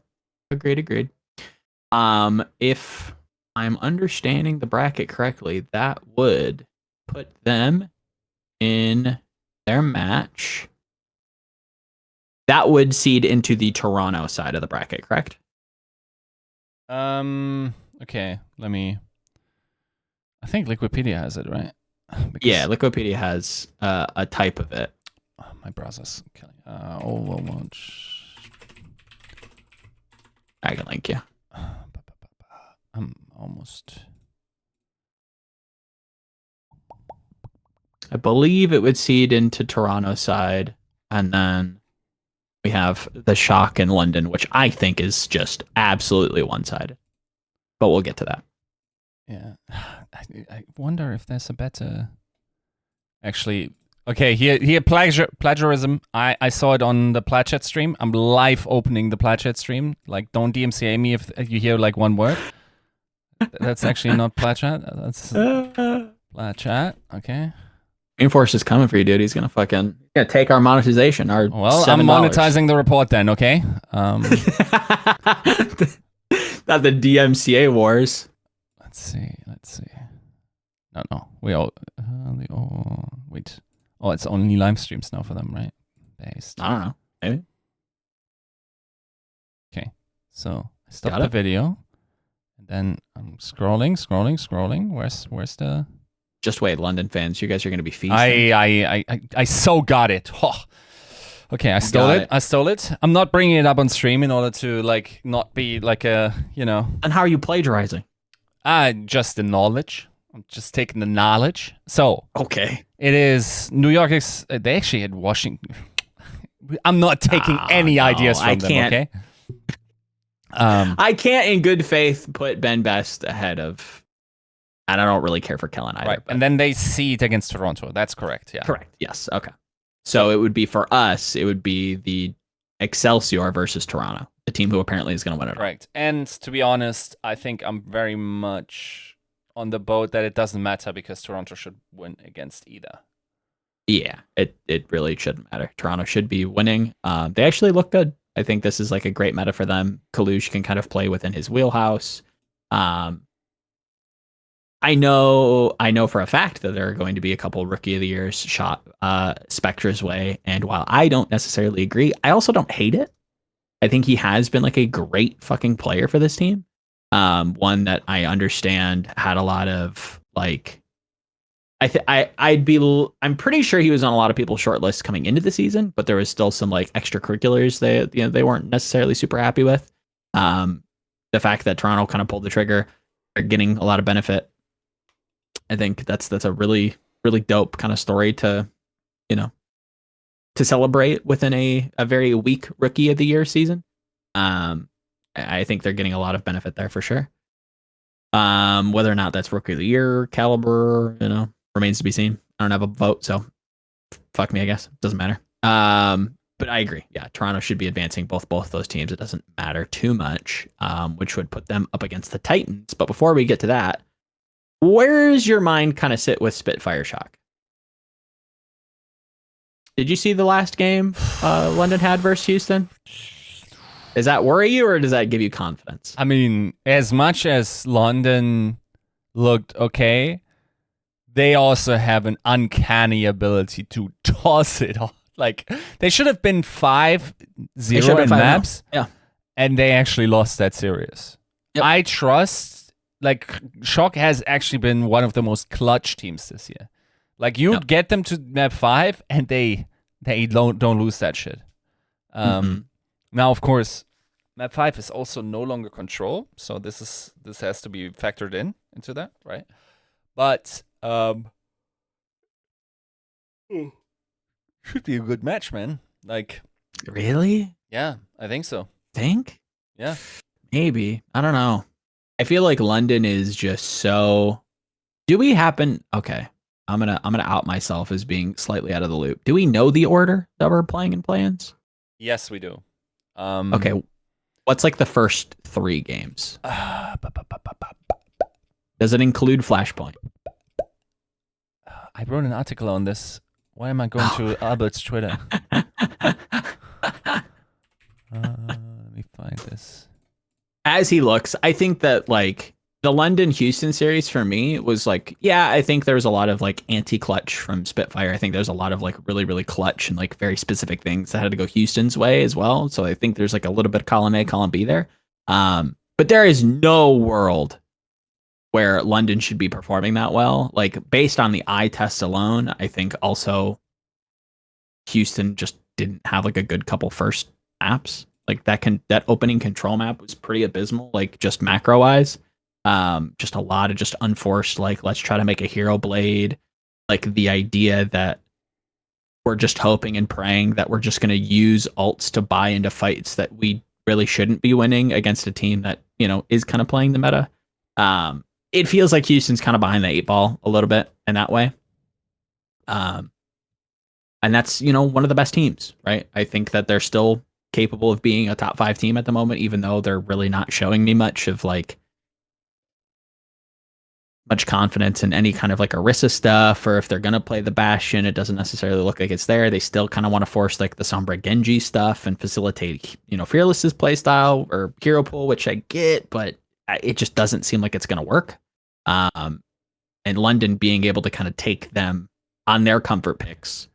Agreed. If I'm understanding the bracket correctly, that would put them in their match. That would seed into the Toronto side of the bracket, correct? Okay, let me. I think Liquipedia has it, right? Yeah, Liquipedia has a type of it. My browser's killing. Overwatch. I can link you. I'm almost. I believe it would seed into Toronto side, and then we have the Shock in London, which I think is just absolutely one-sided. But we'll get to that. Yeah, I wonder if there's a better. Actually, okay. Here, plagiarism. I saw it on the Pladchat stream. I'm live opening the Pladchat stream. Like, don't DMCA me if you hear like one word. That's actually not Pladchat. That's Pladchat. Okay. Rainforest is coming for you, dude. He's gonna take our monetization. Our well, $7. I'm monetizing the report then. Okay. Not the DMCA wars. Let's see. No. We all. Wait. Oh, it's only live streams now for them, right? Based. I don't know. Maybe. Okay. So I stop the video, and then I'm scrolling. Where's the? Just wait, London fans. You guys are gonna be feasting. I so got it. Oh. Okay, I stole it. I'm not bringing it up on stream in order to like not be like a And how are you plagiarizing? Just the knowledge. I'm just taking the knowledge. So okay, it is New York. They actually had Washington. I'm not taking any ideas from them. Okay. I can't, in good faith, put Ben Best ahead of. And I don't really care for Kellen either. Right, and then they seed against Toronto. That's correct. Yeah. Correct. Yes. Okay. So it would be for us. It would be the Excelsior versus Toronto, the team who apparently is going to win it. Right. And to be honest, I think I'm very much on the boat that it doesn't matter because Toronto should win against either. Yeah, it really shouldn't matter. Toronto should be winning. They actually look good. I think this is like a great meta for them. Kalush can kind of play within his wheelhouse. I know for a fact that there are going to be a couple Rookie of the Years shot Spectre's way. And while I don't necessarily agree, I also don't hate it. I think he has been like a great fucking player for this team. One that I understand had a lot of like, I'm pretty sure he was on a lot of people's short lists coming into the season, but there was still some like extracurriculars they weren't necessarily super happy with. The fact that Toronto kind of pulled the trigger, they're getting a lot of benefit. I think that's a really, really dope kind of story to celebrate within a very weak Rookie of the Year season. I think they're getting a lot of benefit there for sure. Whether or not that's Rookie of the Year caliber, remains to be seen. I don't have a vote, so fuck me, I guess. Doesn't matter. But I agree. Yeah, Toronto should be advancing both those teams. It doesn't matter too much, which would put them up against the Titans. But before we get to that, where's your mind kind of sit with Spitfire Shock? Did you see the last game London had versus Houston? Does that worry you or does that give you confidence? I mean, as much as London looked okay, they also have an uncanny ability to toss it off. Like, they should have been 5-0 in maps. Yeah. And they actually lost that series. Yep. I trust, like, Shock has actually been one of the most clutch teams this year. Like, you get them to map 5 and they don't lose that shit. Now, of course, map 5 is also no longer control, so this has to be factored into that, right? But should be a good match, man. Like, really? Yeah, I think so. Think? Yeah. Maybe. I don't know. I feel like London is just so. Okay. I'm gonna out myself as being slightly out of the loop. Do we know the order that we're playing in play-ins? Yes, we do. Okay, what's like the first 3 games? Does it include Flashpoint? I wrote an article on this. Why am I going to Albert's Twitter? Let me find this. As he looks, I think that like the London Houston series for me was like, yeah, I think there's a lot of like anti-clutch from Spitfire. I think there's a lot of like really, really clutch and like very specific things that had to go Houston's way as well. So I think there's like a little bit of column A, column B there. But there is no world where London should be performing that well. Like based on the eye test alone, I think also Houston just didn't have like a good couple first maps. Like that opening control map was pretty abysmal, like just macro wise. Just a lot of just unforced, like let's try to make a hero blade. Like the idea that we're just hoping and praying that we're just going to use ults to buy into fights that we really shouldn't be winning against a team that, you know, is kind of playing the meta. It feels like Houston's kind of behind the 8 ball a little bit in that way. And that's, you know, one of the best teams, right? I think that they're still capable of being a top 5 team at the moment, even though they're really not showing me much of like much confidence in any kind of like Orisa stuff, or if they're gonna play the Bastion, it doesn't necessarily look like it's there. They still kind of want to force like the Sombra Genji stuff and facilitate, you know, Fearless's play style or hero pool, which I get, but it just doesn't seem like it's gonna work. And London being able to kind of take them on their comfort picks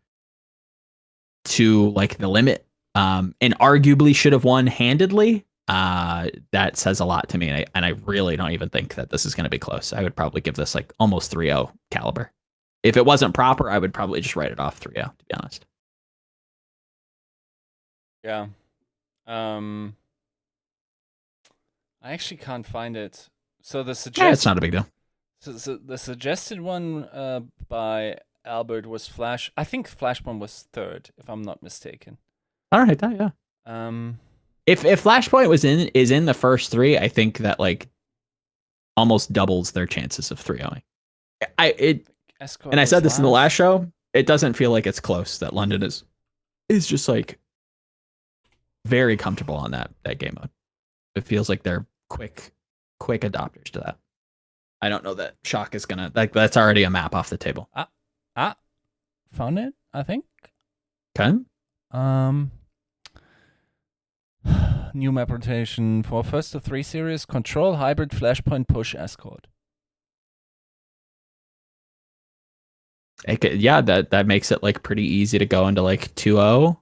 to like the limit, and arguably should have won handedly. That says a lot to me, and I really don't even think that this is going to be close. I would probably give this like almost 3-0 caliber. If it wasn't proper, I would probably just write it off 3-0, to be honest. Yeah. I actually can't find it. So the It's not a big deal. So the suggested one by Albert was Flash. I think Flashpoint was 3rd, if I'm not mistaken. All right, yeah. If Flashpoint is in the first 3, I think that like almost doubles their chances of 3-0ing. And I said this in the last show. It doesn't feel like it's close. That London is just like very comfortable on that game mode. It feels like they're quick adopters to that. I don't know that Shock is gonna like. That's already a map off the table. Found it, I think. Okay. New map rotation for first of 3 series: Control, Hybrid, Flashpoint, Push, Escort. Yeah, that makes it like pretty easy to go into like 2-0.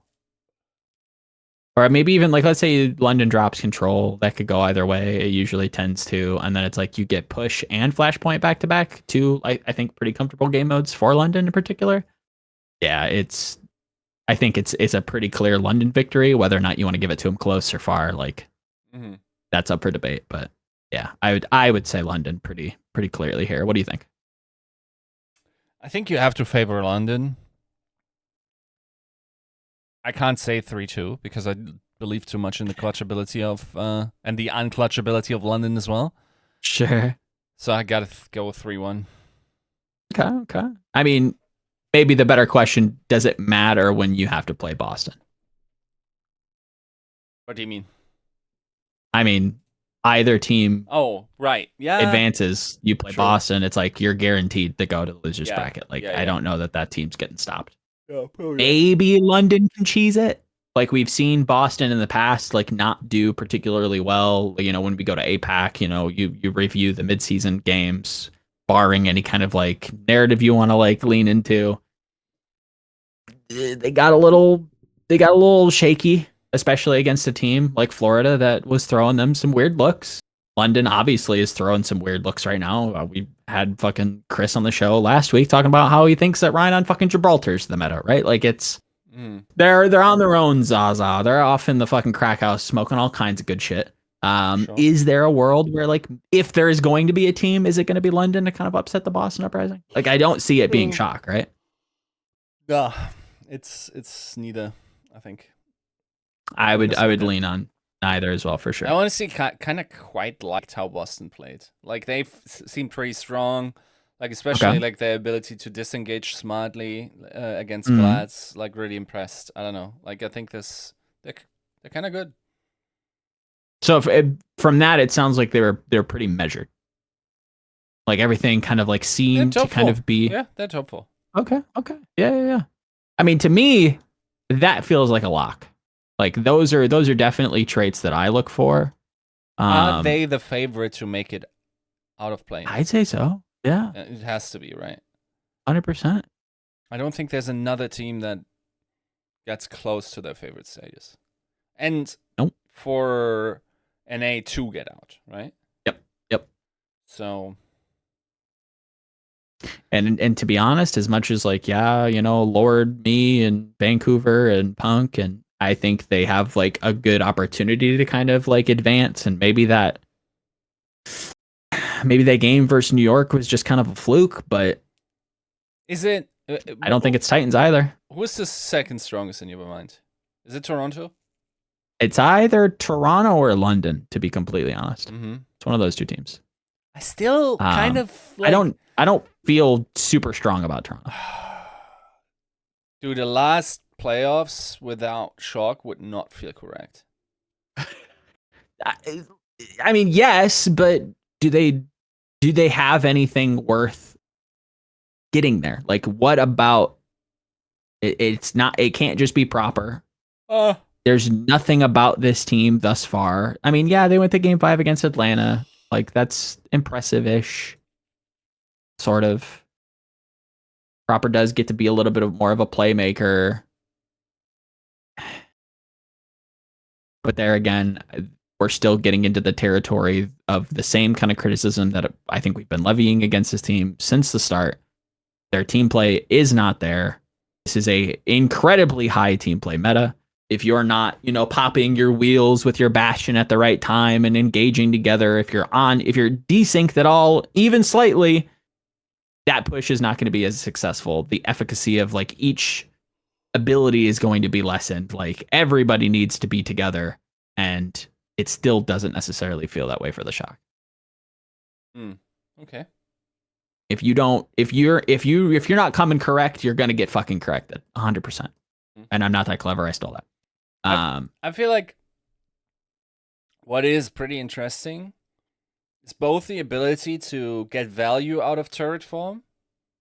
Or maybe even like, let's say London drops Control, that could go either way. It usually tends to, and then it's like you get Push and Flashpoint back to back, 2 I think pretty comfortable game modes for London in particular. Yeah, I think it's a pretty clear London victory. Whether or not you want to give it to them close or far, like that's up for debate. But yeah, I would say London pretty clearly here. What do you think? I think you have to favor London. I can't say 3-2 because I believe too much in the clutchability of and the unclutchability of London as well. Sure. So I gotta go with 3-1. Okay. I mean, maybe the better question: does it matter when you have to play Boston? What do you mean? I mean, either team. Oh, right. Yeah. Advances. You play Boston. It's like you're guaranteed to go to the losers bracket. Like I don't know that team's getting stopped. Maybe London can cheese it. Like we've seen Boston in the past, like not do particularly well. You know, when we go to APAC, you know, you review the midseason games, barring any kind of like narrative you want to like lean into. They got a little shaky, especially against a team like Florida that was throwing them some weird looks. London obviously is throwing some weird looks right now. We had fucking Chris on the show last week talking about how he thinks that Ryan on fucking Gibraltar's the meta, right? Like it's they're on their own, Zaza. They're off in the fucking crack house smoking all kinds of good shit. Is there a world where like if there is going to be a team, is it going to be London to kind of upset the Boston Uprising? Like I don't see it being Shock, right? Yeah, it's neither. I think I would lean on neither as well for sure. I honestly kind of quite liked how Boston played. Like they seemed pretty strong. Like especially Okay. like their ability to disengage smartly against Glads, like really impressed. I don't know. Like I think they're kind of good. So from that, it sounds like they're pretty measured. Like everything kind of like They're seemed to top kind 4. of be Yeah, they're top 4. okay. Okay. Yeah. I mean, to me, that feels like a lock. Like those are definitely traits that I look for. Are they the favorite to make it out of play-ins? I'd say so. Yeah. It has to be, right? 100%. I don't think there's another team that gets close to their favorite status. And Nope. for NA to get out, right? Yep. So And to be honest, as much as like, yeah, Lord, me and Vancouver and Punk, and I think they have like a good opportunity to kind of like advance, and maybe that game versus New York was just kind of a fluke, but is it I don't think it's Titans either. Who's the second strongest in your mind? Is it Toronto? It's either Toronto or London, to be completely honest. It's one of those two teams. I still kind of like... I don't feel super strong about Toronto. Dude, the last playoffs without Shock would not feel correct. I mean, yes, but do they have anything worth getting there? Like, what about it? It can't just be proper. There's nothing about this team thus far. I mean, yeah, they went to game 5 against Atlanta. Like, that's impressive-ish. Sort of. Proper does get to be a little bit more of a playmaker. But there again, we're still getting into the territory of the same kind of criticism that I think we've been levying against this team since the start. Their team play is not there. This is a incredibly high team play meta. If you're not, popping your wheels with your Bastion at the right time and engaging together, if you're desynced at all, even slightly, that push is not going to be as successful. The efficacy of like each ability is going to be lessened. Like everybody needs to be together, and it still doesn't necessarily feel that way for the Shock. Okay. If you're not coming correct, you're gonna get fucking corrected 100%. And I'm not that clever. I stole that. I feel like what is pretty interesting is both the ability to get value out of turret form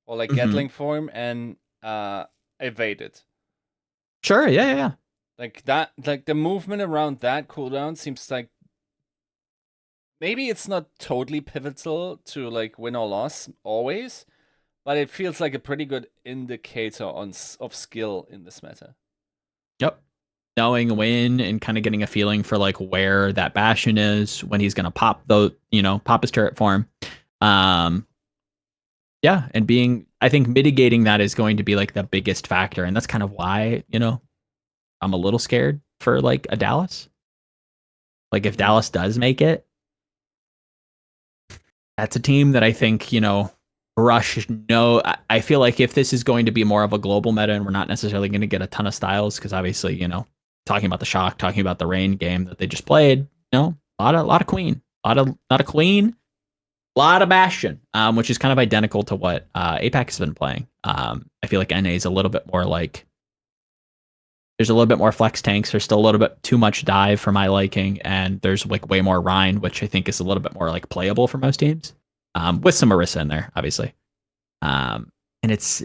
or like Gatling form and evade it. Sure, yeah. Like that, like the movement around that cooldown seems like maybe it's not totally pivotal to like win or loss always, but it feels like a pretty good indicator of skill in this meta. Yep. Knowing when and kind of getting a feeling for like where that Bastion is, when he's gonna pop pop his turret form. Yeah, and I think mitigating that is going to be like the biggest factor, and that's kind of why, I'm a little scared for like a Dallas. Like if Dallas does make it, that's a team that I think, Rush, no, I feel like if this is going to be more of a global meta and we're not necessarily going to get a ton of styles, because obviously, talking about the Shock, talking about the Rain game that they just played, a lot of Queen, a lot of Bastion, which is kind of identical to what APAC has been playing. I feel like NA is a little bit more like, there's a little bit more flex tanks. There's still a little bit too much dive for my liking, and there's like way more Rhine, which I think is a little bit more like playable for most teams, with some Marissa in there, obviously. And it's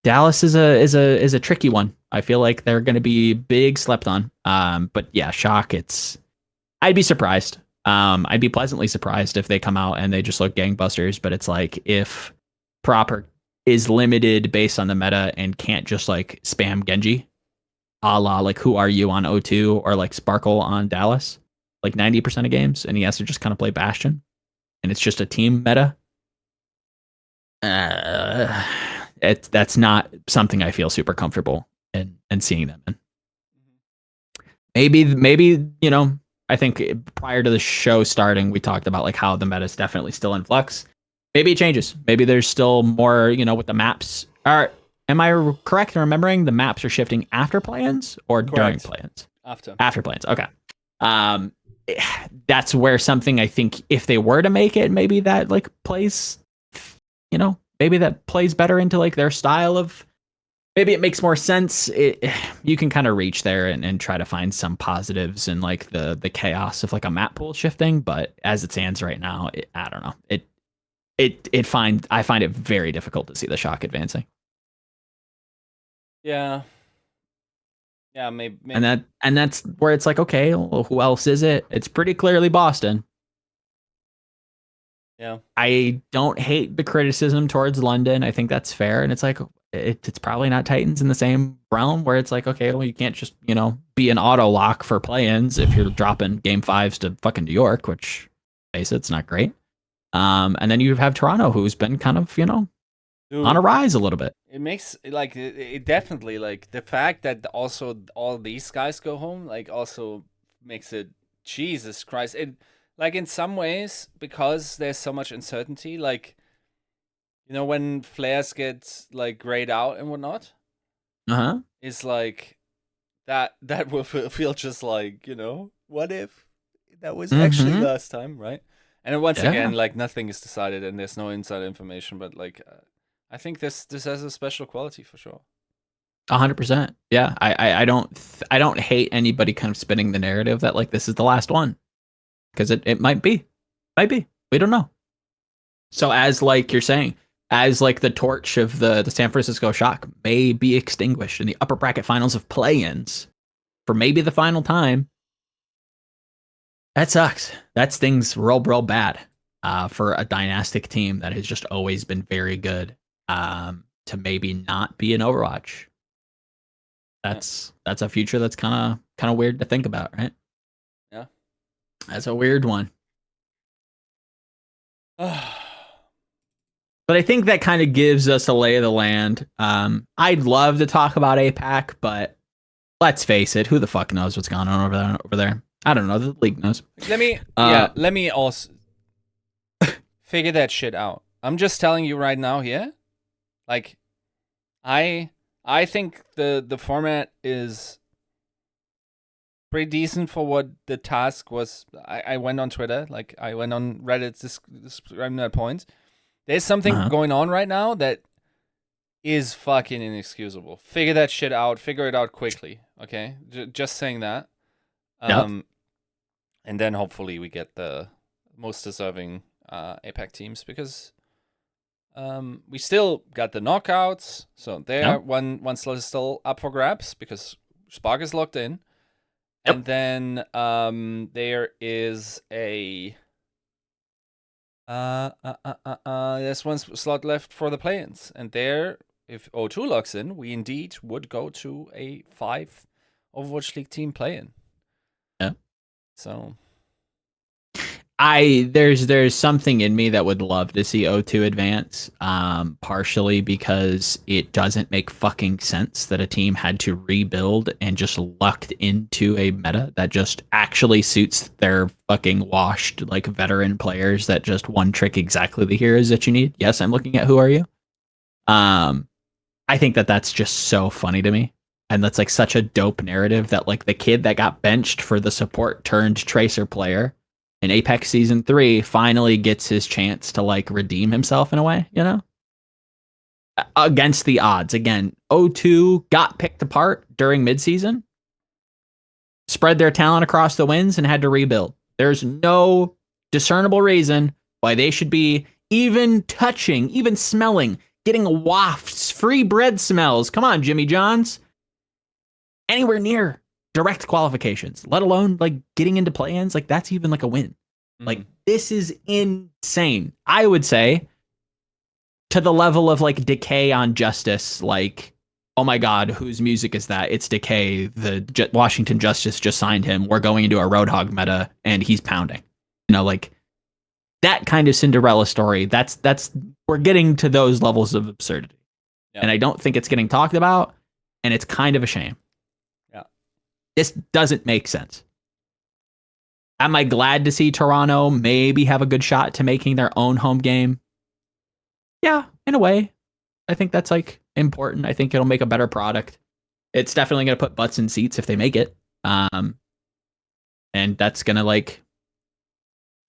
Dallas is a tricky one. I feel like they're going to be big slept on. But yeah, Shock. I'd be surprised. I'd be pleasantly surprised if they come out and they just look gangbusters. But it's like if Proper is limited based on the meta and can't just like spam Genji, a la like Who Are You on O2 or like Sparkle on Dallas, like 90% of games, and he has to just kind of play Bastion, and it's just a team meta. That's not something I feel super comfortable in seeing them in. Maybe I think prior to the show starting, we talked about like how the meta is definitely still in flux. Maybe it changes. Maybe there's still more, with the maps. Am I correct in remembering the maps are shifting after play-ins or during play-ins? After play-ins. Okay. That's where something I think if they were to make it, maybe that like plays maybe that plays better into like their style of. Maybe it makes more sense. You can kind of reach there and try to find some positives in like the chaos of like a map pool shifting, but as it stands right now, I don't know. I find it very difficult to see the shock advancing. Yeah. Yeah, maybe. And that's where it's like, okay, well, who else is it? It's pretty clearly Boston. Yeah. I don't hate the criticism towards London. I think that's fair. And it's like, it's probably not Titans in the same realm where it's like, okay, well, you can't just, be an auto lock for play-ins if you're dropping game fives to fucking New York, which, face it's not great. And then you have Toronto, who's been kind of, Dude, on a rise a little bit. It makes like it definitely like the fact that also all these guys go home like also makes it Jesus Christ. It like in some ways because there's so much uncertainty, like when flares get like grayed out and whatnot, it's like that will feel just like what if that was actually last time, right? And once again, like nothing is decided and there's no inside information, but like I think this has a special quality for sure. 100%. Yeah, I don't hate anybody kind of spinning the narrative that like this is the last one, because it might be, we don't know. So as like you're saying, as like the torch of the San Francisco Shock may be extinguished in the upper bracket finals of play-ins for maybe the final time, that sucks. That stings real bad for a dynastic team that has just always been very good to maybe not be in Overwatch. That's a future that's kind of weird to think about, right? Yeah, that's a weird one. But I think that kind of gives us a lay of the land. I'd love to talk about APAC, but let's face it, who the fuck knows what's going on over there? I don't know. The league knows. Let me also figure that shit out. I'm just telling you right now here. Like, I think the format is pretty decent for what the task was. I went on Twitter, like I went on Reddit describing that point. There's something going on right now that is fucking inexcusable. Figure that shit out. Figure it out quickly. Okay, just saying that. And then hopefully we get the most deserving APAC teams, because we still got the knockouts. So there, one slot is still up for grabs because Spark is locked in. And then there is a there's one slot left for the play-ins, and there, if O2 locks in, we indeed would go to a 5 Overwatch League team play-in. Yeah. So there's something in me that would love to see O2 advance, partially because it doesn't make fucking sense that a team had to rebuild and just lucked into a meta that just actually suits their fucking washed like veteran players that just one trick exactly the heroes that you need. Yes, I'm looking at Who Are You. I think that's just so funny to me. And that's like such a dope narrative that like the kid that got benched for the support turned tracer player in Apex Season 3 finally gets his chance to like redeem himself in a way, against the odds. Again, O2 got picked apart during midseason, spread their talent across the winds, and had to rebuild. There's no discernible reason why they should be even touching, even smelling, getting wafts, free bread smells. Come on, Jimmy Johns. Anywhere near direct qualifications, let alone like getting into play-ins. Like that's even like a win. Like this is insane. I would say to the level of like Decay on Justice. Like, oh my God, whose music is that? It's Decay. The Washington Justice just signed him. We're going into a Roadhog meta and he's pounding. Like that kind of Cinderella story. That's we're getting to those levels of absurdity. And I don't think it's getting talked about, and it's kind of a shame. This doesn't make sense. Am I glad to see Toronto maybe have a good shot to making their own home game? Yeah, in a way. I think that's like important. I think it'll make a better product. It's definitely going to put butts in seats if they make it. And that's going to like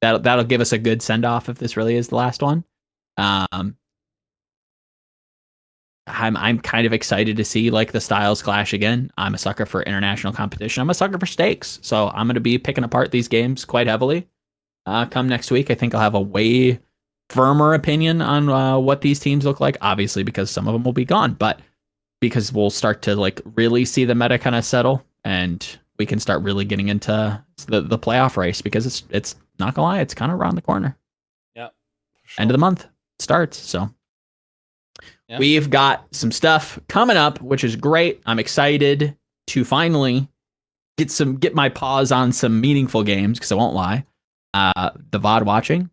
that'll give us a good send off if this really is the last one. I'm kind of excited to see like the styles clash again. I'm a sucker for international competition. I'm a sucker for stakes. So I'm going to be picking apart these games quite heavily. Come next week, I think I'll have a way firmer opinion on what these teams look like. Obviously, because some of them will be gone, but because we'll start to like really see the meta kind of settle, and we can start really getting into the playoff race, because it's not gonna lie, it's kind of around the corner. Yeah, sure. End of the month starts. So yeah. We've got some stuff coming up, which is great. I'm excited to finally get my paws on some meaningful games, because I won't lie. The VOD watching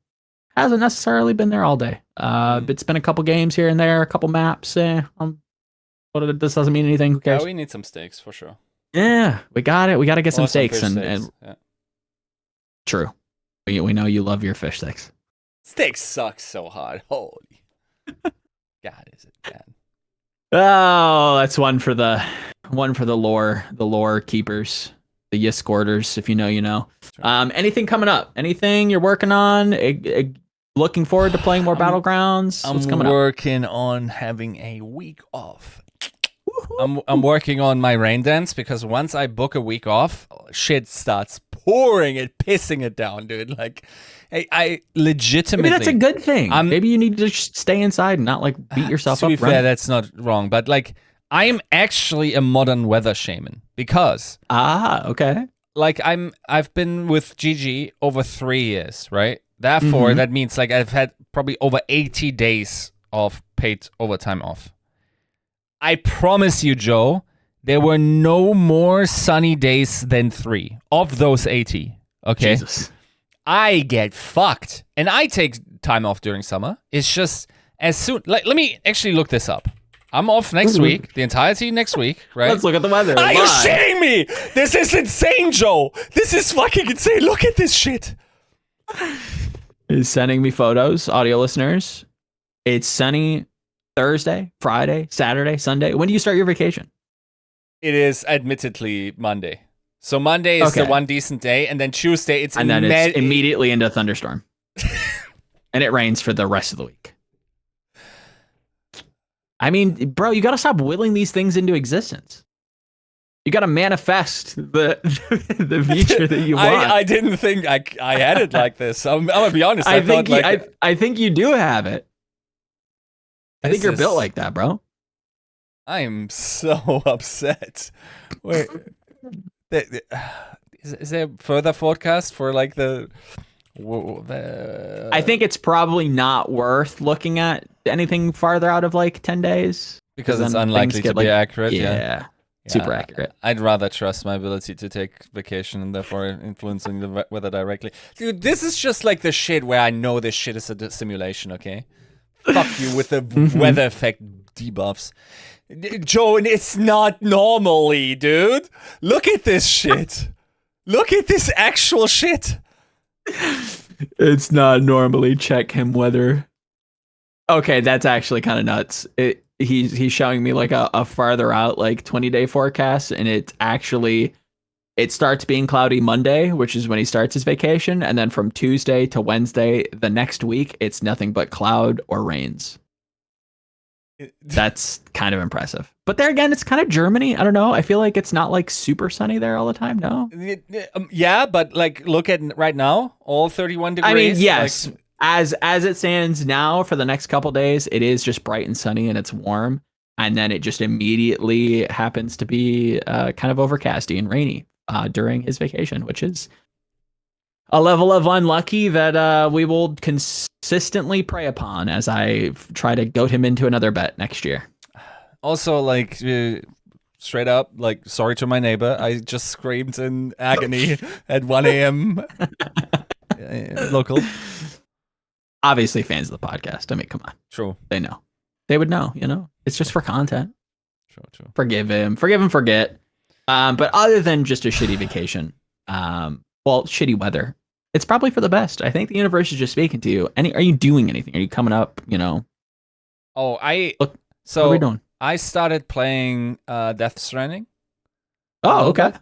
hasn't necessarily been there all day. It's been a couple games here and there, a couple maps. But this doesn't mean anything. Who cares? Yeah, we need some stakes for sure. Yeah, we got it. We got to get some stakes. And yeah. True. We know you love your fish sticks. Steaks suck so hard. Holy. God, is it bad? Oh, that's one for the lore keepers, the Yiska, if you know, you know. Sure. Anything coming up? Anything you're working on? Looking forward to playing more Battlegrounds? I'm working on having a week off. I'm working on my rain dance, because once I book a week off, shit starts pouring it, pissing it down, dude. Like, I legitimately... Maybe that's a good thing. Maybe you need to just stay inside and not like beat yourself up. To be fair, that's not wrong, but like, I am actually a modern weather shaman, because... okay. Like, I've been with GG over 3 years, right? Therefore, that means like I've had probably over 80 days of paid overtime off. I promise you, Joe, there were no more sunny days than 3 of those 80. Okay? Jesus. I get fucked. And I take time off during summer. It's just as soon... Like, let me actually look this up. I'm off next week, the entirety next week, right? Let's look at the weather. Are you shitting me? This is insane, Joe. This is fucking insane. Look at this shit. He's sending me photos, audio listeners. It's sunny Thursday, Friday, Saturday, Sunday. When do you start your vacation? It is admittedly Monday. So Monday is the one decent day, and then Tuesday it's immediately into a thunderstorm. And it rains for the rest of the week. I mean, bro, you got to stop willing these things into existence. You got to manifest the future that you want. I didn't think I had it like this. I'm gonna be honest. I think you do have it. I think you're built like that, bro. I am so upset. Wait, is there further forecast for like the? I think it's probably not worth looking at anything farther out of like 10 days. Because it's unlikely to be accurate. Yeah, super accurate. I'd rather trust my ability to take vacation and therefore influencing the weather directly. Dude, this is just like the shit where I know this shit is a simulation, okay? Fuck you with the weather effect debuffs. Joe, it's not normally, dude. Look at this shit. Look at this actual shit. It's not normally check him weather. Okay, that's actually kind of nuts. He's showing me like a farther out like 20-day forecast, and it starts being cloudy Monday, which is when he starts his vacation, and then from Tuesday to Wednesday the next week it's nothing but cloud or rains. That's kind of impressive. But there again, it's kind of Germany. I don't know. I feel like it's not like super sunny there all the time. No. Yeah, but like look at right now, all 31 degrees. I mean, yes. Like, as it stands now, for the next couple days, it is just bright and sunny and it's warm, and then it just immediately happens to be kind of overcasty and rainy during his vacation, which is a level of unlucky that we will consistently prey upon as I try to goat him into another bet next year. Also, like, straight up, like, sorry to my neighbor. I just screamed in agony at 1 a.m. Local. Obviously fans of the podcast. I mean, come on. True. They know. They would know, you know? It's just for content. True. Forgive him, forget. But other than just a shitty vacation, shitty weather, it's probably for the best. I think the universe is just speaking to you. Are you doing anything? Are you coming up, you know? Oh, what are we doing? I started playing Death Stranding. Oh, okay.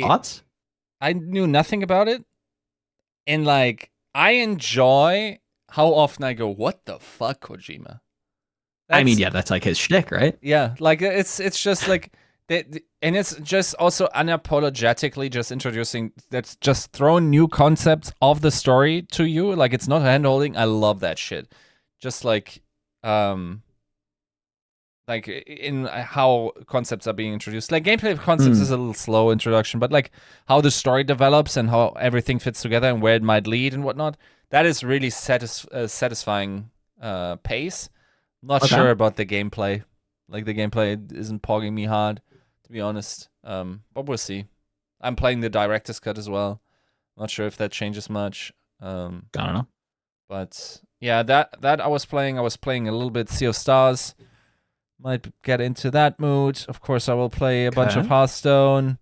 Thoughts? I knew nothing about it. And like, I enjoy how often I go, what the fuck, Kojima? I mean, yeah, that's like his shtick, right? Yeah, like it's just like, and it's just also unapologetically just introducing, that's just throwing new concepts of the story to you. Like, it's not handholding. I love that shit. Just like in how concepts are being introduced. Like, gameplay concepts is a little slow introduction, but like how the story develops and how everything fits together and where it might lead and whatnot, that is really satisfying pace. Not sure about the gameplay. Like, the gameplay isn't pogging me hard, to be honest. But we'll see. I'm playing the director's cut as well. Not sure if that changes much. I don't know. But yeah, that I was playing. I was playing a little bit Sea of Stars. Might get into that mood. Of course, I will play a bunch of Hearthstone.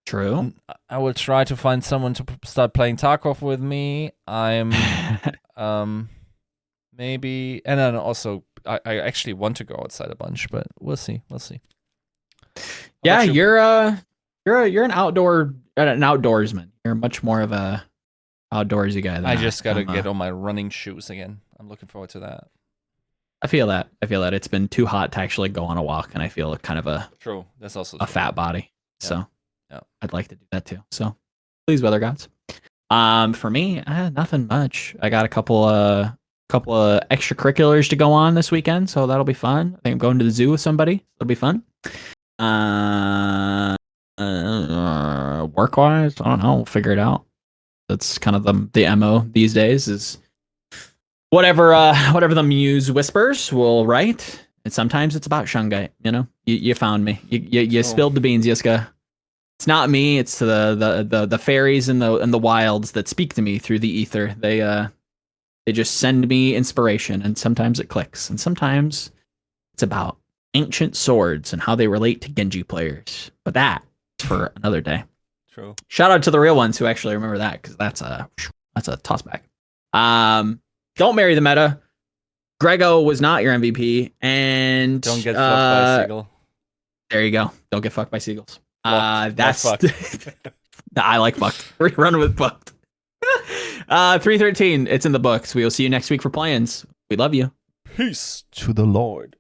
True. I will try to find someone to start playing Tarkov with me. I'm maybe, and then also I actually want to go outside a bunch, but we'll see. We'll see. Yeah, you're an outdoorsman. You're much more of a outdoorsy guy than I just gotta get on my running shoes again. I'm looking forward to that. I feel that. It's been too hot to actually go on a walk, and I feel kind of a That's also a fat body. Yeah. So yeah, I'd like to do that too. So please, weather gods. For me, nothing much. I got a couple of extracurriculars to go on this weekend, so that'll be fun. I think I'm going to the zoo with somebody. It'll be fun. Work-wise, I don't know. We'll figure it out. That's kind of the MO these days is whatever the muse whispers will write. And sometimes it's about Shungite, you know? You found me. You spilled the beans, Yiska. It's not me, it's the fairies in the wilds that speak to me through the ether. They just send me inspiration, and sometimes it clicks, and sometimes it's about ancient swords and how they relate to Genji players. But that's for another day. True. Shout out to the real ones who actually remember that, because that's a tossback. Don't marry the meta. Grego was not your MVP, and don't get fucked by a seagull. There you go. Don't get fucked by seagulls. That's fucked. I like fucked. We're running with fucked. 313. It's in the books. We will see you next week for plans. We love you. Peace to the Lord.